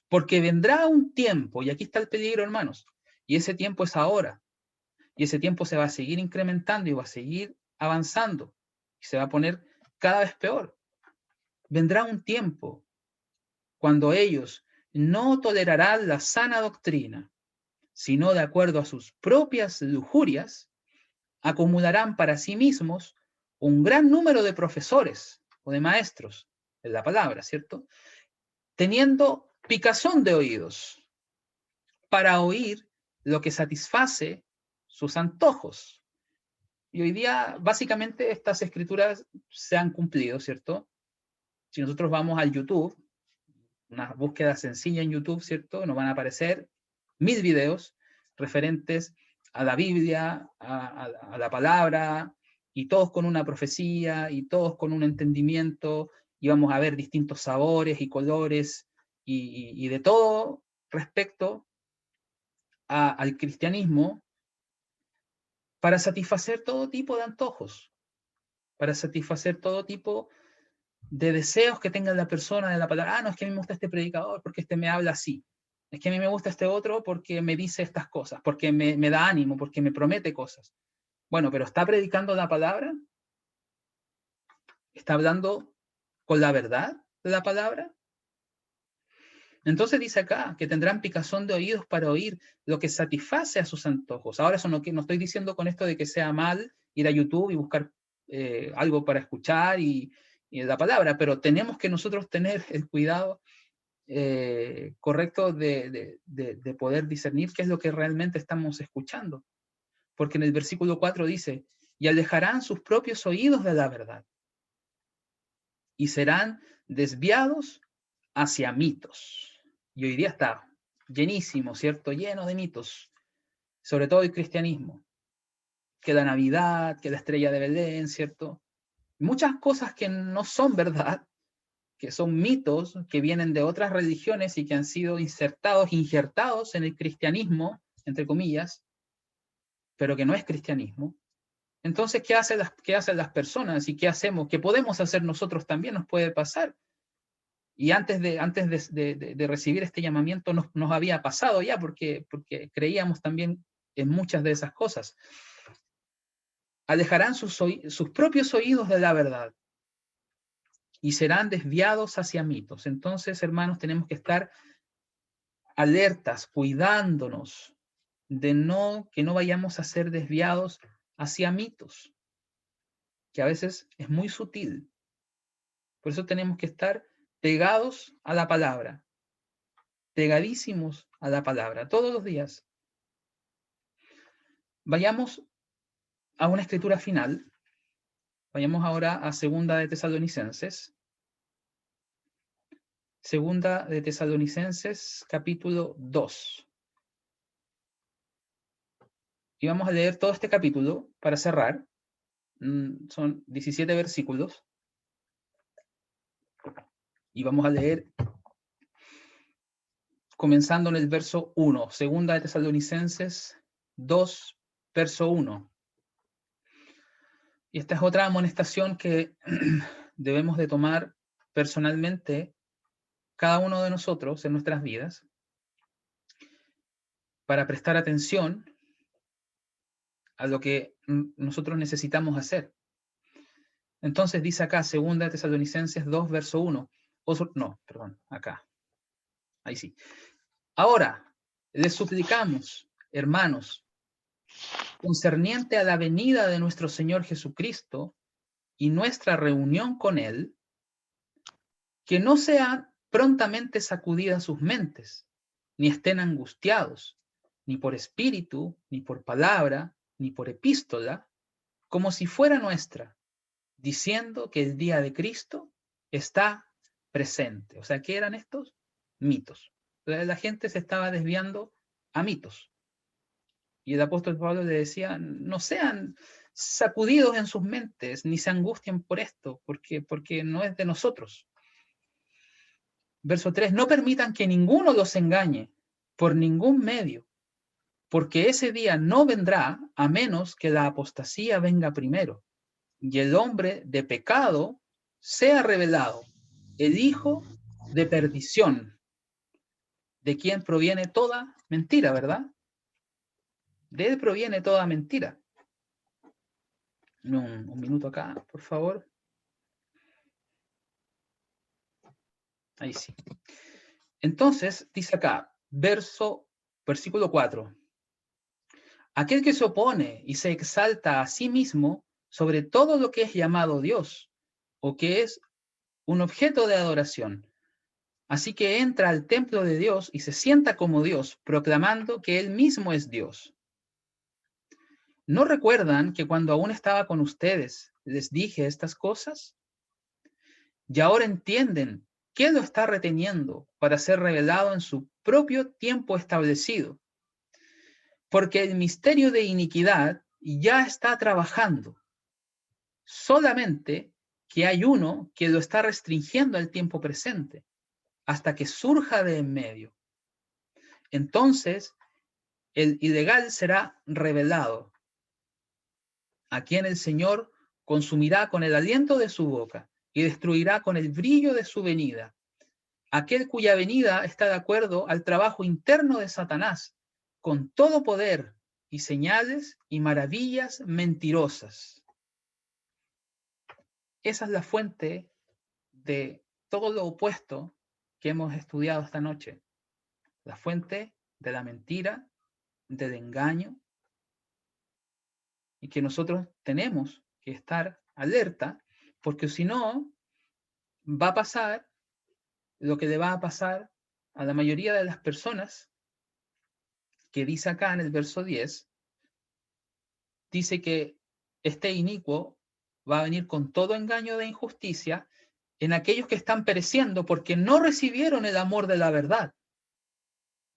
porque vendrá un tiempo, y aquí está el peligro, hermanos, y ese tiempo es ahora, y ese tiempo se va a seguir incrementando y va a seguir avanzando, y se va a poner cada vez peor. Vendrá un tiempo cuando ellos no tolerarán la sana doctrina, sino de acuerdo a sus propias lujurias, acumularán para sí mismos un gran número de profesores o de maestros en la palabra, ¿cierto? Teniendo picazón de oídos para oír lo que satisface sus antojos. Y hoy día, básicamente, estas escrituras se han cumplido, ¿cierto? Si nosotros vamos al YouTube, una búsqueda sencilla en YouTube, ¿cierto? Nos van a aparecer 1000 videos referentes a la Biblia, a la palabra, y todos con una profecía, y todos con un entendimiento, y vamos a ver distintos sabores y colores, y de todo respecto al cristianismo, para satisfacer todo tipo de antojos, para satisfacer todo tipo de deseos que tenga la persona de la palabra. No, es que a mí me gusta este predicador porque este me habla así. Es que a mí me gusta este otro porque me dice estas cosas, porque me da ánimo, porque me promete cosas. Bueno, pero ¿está predicando la palabra? ¿Está hablando con la verdad de la palabra? Entonces dice acá que tendrán picazón de oídos para oír lo que satisface a sus antojos. Ahora eso no estoy diciendo con esto de que sea mal ir a YouTube y buscar algo para escuchar y la palabra, pero tenemos que nosotros tener el cuidado correcto de poder discernir qué es lo que realmente estamos escuchando. Porque en el versículo 4 dice, y alejarán sus propios oídos de la verdad y serán desviados hacia mitos. Y hoy día está llenísimo, ¿cierto? Lleno de mitos, sobre todo el cristianismo, que la Navidad, que la estrella de Belén, ¿cierto? Muchas cosas que no son verdad, que son mitos, que vienen de otras religiones y que han sido injertados en el cristianismo, entre comillas, pero que no es cristianismo. Entonces, ¿qué hacen las personas y qué hacemos? ¿Qué podemos hacer nosotros también? Nos puede pasar. Y antes de recibir este llamamiento nos había pasado ya, porque creíamos también en muchas de esas cosas. Alejarán sus propios oídos de la verdad y serán desviados hacia mitos. Entonces, hermanos, tenemos que estar alertas, cuidándonos de que no vayamos a ser desviados hacia mitos, que a veces es muy sutil. Por eso tenemos que estar pegados a la palabra, pegadísimos a la palabra, todos los días. Vayamos a una escritura final. Vayamos ahora a Segunda de Tesalonicenses. Segunda de Tesalonicenses, capítulo 2. Y vamos a leer todo este capítulo para cerrar. Son 17 versículos. Y vamos a leer comenzando en el verso 1. Segunda de Tesalonicenses 2, verso 1. Y esta es otra amonestación que debemos de tomar personalmente cada uno de nosotros en nuestras vidas para prestar atención a lo que nosotros necesitamos hacer. Entonces dice acá, 2 Tesalonicenses 2, verso 1. No, perdón, acá. Ahí sí. Ahora, les suplicamos, hermanos, concerniente a la venida de nuestro Señor Jesucristo y nuestra reunión con Él, que no sean prontamente sacudidas sus mentes, ni estén angustiados, ni por espíritu, ni por palabra, ni por epístola, como si fuera nuestra, diciendo que el día de Cristo está presente. O sea, ¿qué eran estos? Mitos. La gente se estaba desviando a mitos. Y el apóstol Pablo le decía, no sean sacudidos en sus mentes, ni se angustien por esto, porque no es de nosotros. Verso 3, no permitan que ninguno los engañe por ningún medio, porque ese día no vendrá a menos que la apostasía venga primero, y el hombre de pecado sea revelado, el hijo de perdición, de quien proviene toda mentira, ¿verdad? De él proviene toda mentira. Un minuto acá, por favor. Ahí sí. Entonces, dice acá, versículo 4. Aquel que se opone y se exalta a sí mismo sobre todo lo que es llamado Dios, o que es un objeto de adoración. Así que entra al templo de Dios y se sienta como Dios, proclamando que Él mismo es Dios. ¿No recuerdan que cuando aún estaba con ustedes les dije estas cosas? Y ahora entienden qué lo está reteniendo para ser revelado en su propio tiempo establecido. Porque el misterio de iniquidad ya está trabajando. Solamente que hay uno que lo está restringiendo al tiempo presente, hasta que surja de en medio. Entonces, el ilegal será revelado, a quien el Señor consumirá con el aliento de su boca y destruirá con el brillo de su venida. Aquel cuya venida está de acuerdo al trabajo interno de Satanás, con todo poder y señales y maravillas mentirosas. Esa es la fuente de todo lo opuesto que hemos estudiado esta noche. La fuente de la mentira, del engaño, y que nosotros tenemos que estar alerta, porque si no, va a pasar lo que le va a pasar a la mayoría de las personas, que dice acá en el verso 10, dice que este inicuo va a venir con todo engaño de injusticia en aquellos que están pereciendo porque no recibieron el amor de la verdad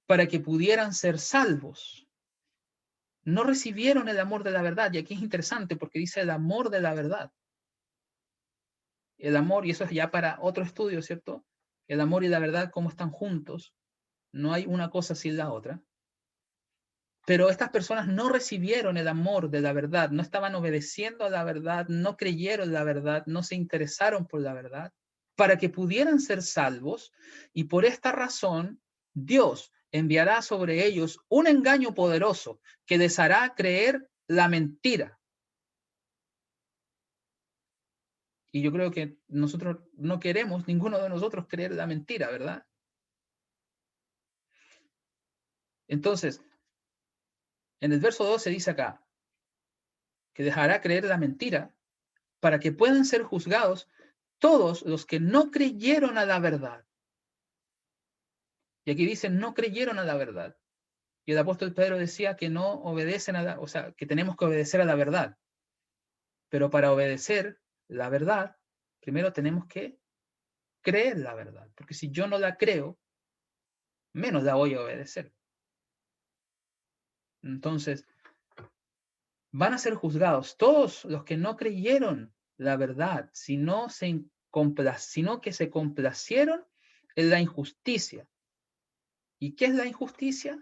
para que pudieran ser salvos. No recibieron el amor de la verdad, y aquí es interesante porque dice el amor de la verdad. El amor, y eso es ya para otro estudio, ¿cierto? El amor y la verdad, cómo están juntos. No hay una cosa sin la otra. Pero estas personas no recibieron el amor de la verdad, no estaban obedeciendo a la verdad, no creyeron la verdad, no se interesaron por la verdad, para que pudieran ser salvos, y por esta razón Dios enviará sobre ellos un engaño poderoso que les hará creer la mentira. Y yo creo que nosotros no queremos, ninguno de nosotros, creer la mentira, ¿verdad? Entonces, en el verso 12 dice acá, que dejará creer la mentira para que puedan ser juzgados todos los que no creyeron a la verdad. Y aquí dicen, no creyeron a la verdad. Y el apóstol Pedro decía que no obedecen o sea, que tenemos que obedecer a la verdad. Pero para obedecer la verdad, primero tenemos que creer la verdad. Porque si yo no la creo, menos la voy a obedecer. Entonces, van a ser juzgados todos los que no creyeron la verdad, sino que se complacieron en la injusticia. ¿Y qué es la injusticia?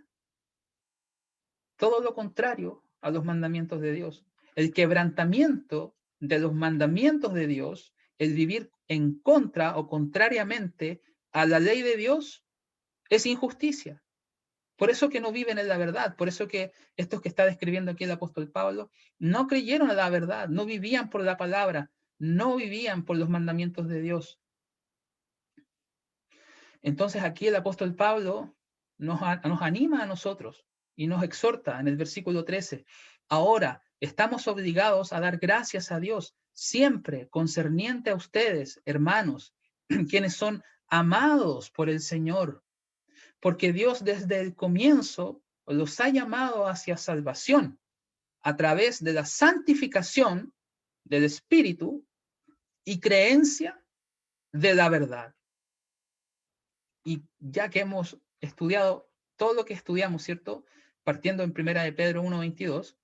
Todo lo contrario a los mandamientos de Dios. El quebrantamiento de los mandamientos de Dios, el vivir en contra o contrariamente a la ley de Dios es injusticia. Por eso que no viven en la verdad, por eso que estos que está describiendo aquí el apóstol Pablo no creyeron a la verdad, no vivían por la palabra, no vivían por los mandamientos de Dios. Entonces aquí el apóstol Pablo nos anima a nosotros y nos exhorta en el versículo 13. Ahora estamos obligados a dar gracias a Dios siempre concerniente a ustedes, hermanos, quienes son amados por el Señor, porque Dios desde el comienzo los ha llamado hacia salvación a través de la santificación del Espíritu y creencia de la verdad. Y ya que hemos estudiado todo lo que estudiamos, ¿cierto? Partiendo en 1 de Pedro 1:22,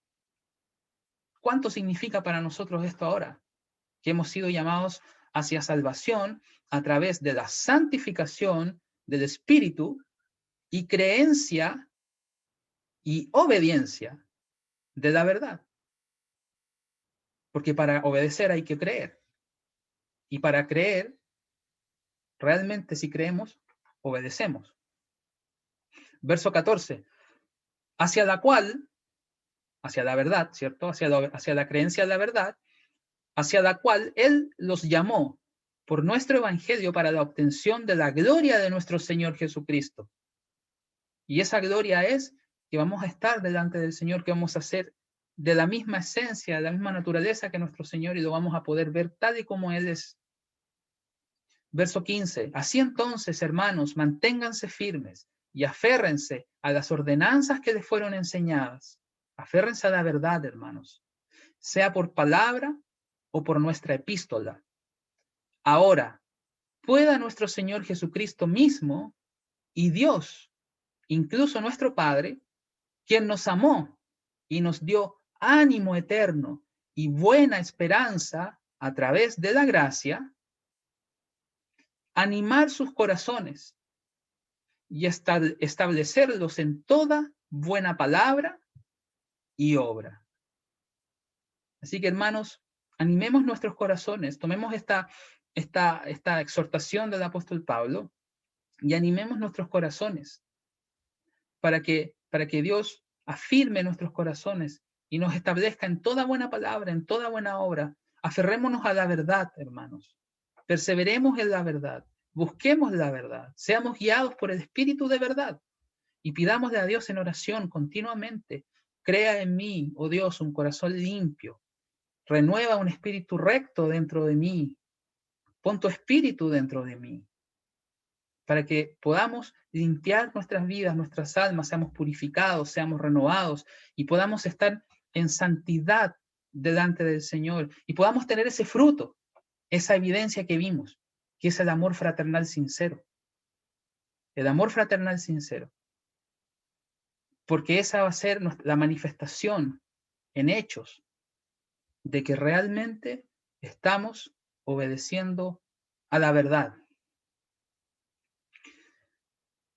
¿cuánto significa para nosotros esto ahora? Que hemos sido llamados hacia salvación a través de la santificación del Espíritu y creencia y obediencia de la verdad. Porque para obedecer hay que creer. Y para creer, realmente si creemos, obedecemos. Verso 14. Hacia la cual, hacia la verdad, ¿cierto? Hacia la creencia de la verdad, hacia la cual Él los llamó por nuestro evangelio para la obtención de la gloria de nuestro Señor Jesucristo. Y esa gloria es que vamos a estar delante del Señor, que vamos a ser de la misma esencia, de la misma naturaleza que nuestro Señor, y lo vamos a poder ver tal y como Él es. Verso 15. Así entonces, hermanos, manténganse firmes y aférrense a las ordenanzas que les fueron enseñadas. Aférrense a la verdad, hermanos, sea por palabra o por nuestra epístola. Ahora, pueda nuestro Señor Jesucristo mismo y Dios, incluso nuestro Padre, quien nos amó y nos dio ánimo eterno y buena esperanza a través de la gracia, animar sus corazones y establecerlos en toda buena palabra y obra. Así que, hermanos, animemos nuestros corazones, tomemos esta exhortación del apóstol Pablo y animemos nuestros corazones para que Dios afirme nuestros corazones y nos establezca en toda buena palabra, en toda buena obra. Aferrémonos a la verdad, hermanos. Perseveremos en la verdad. Busquemos la verdad. Seamos guiados por el Espíritu de verdad. Y pidámosle a Dios en oración continuamente. Crea en mí, oh Dios, un corazón limpio. Renueva un espíritu recto dentro de mí. Pon tu espíritu dentro de mí. Para que podamos limpiar nuestras vidas, nuestras almas, seamos purificados, seamos renovados y podamos estar en santidad delante del Señor y podamos tener ese fruto, esa evidencia que vimos, que es el amor fraternal sincero. El amor fraternal sincero. Porque esa va a ser la manifestación en hechos de que realmente estamos obedeciendo a la verdad.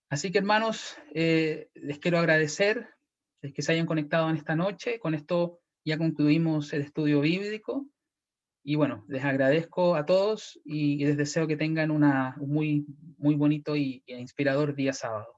Así que, hermanos, les quiero agradecer que se hayan conectado en esta noche. Con esto ya concluimos el estudio bíblico. Y bueno, les agradezco a todos y les deseo que tengan un muy bonito e inspirador día sábado.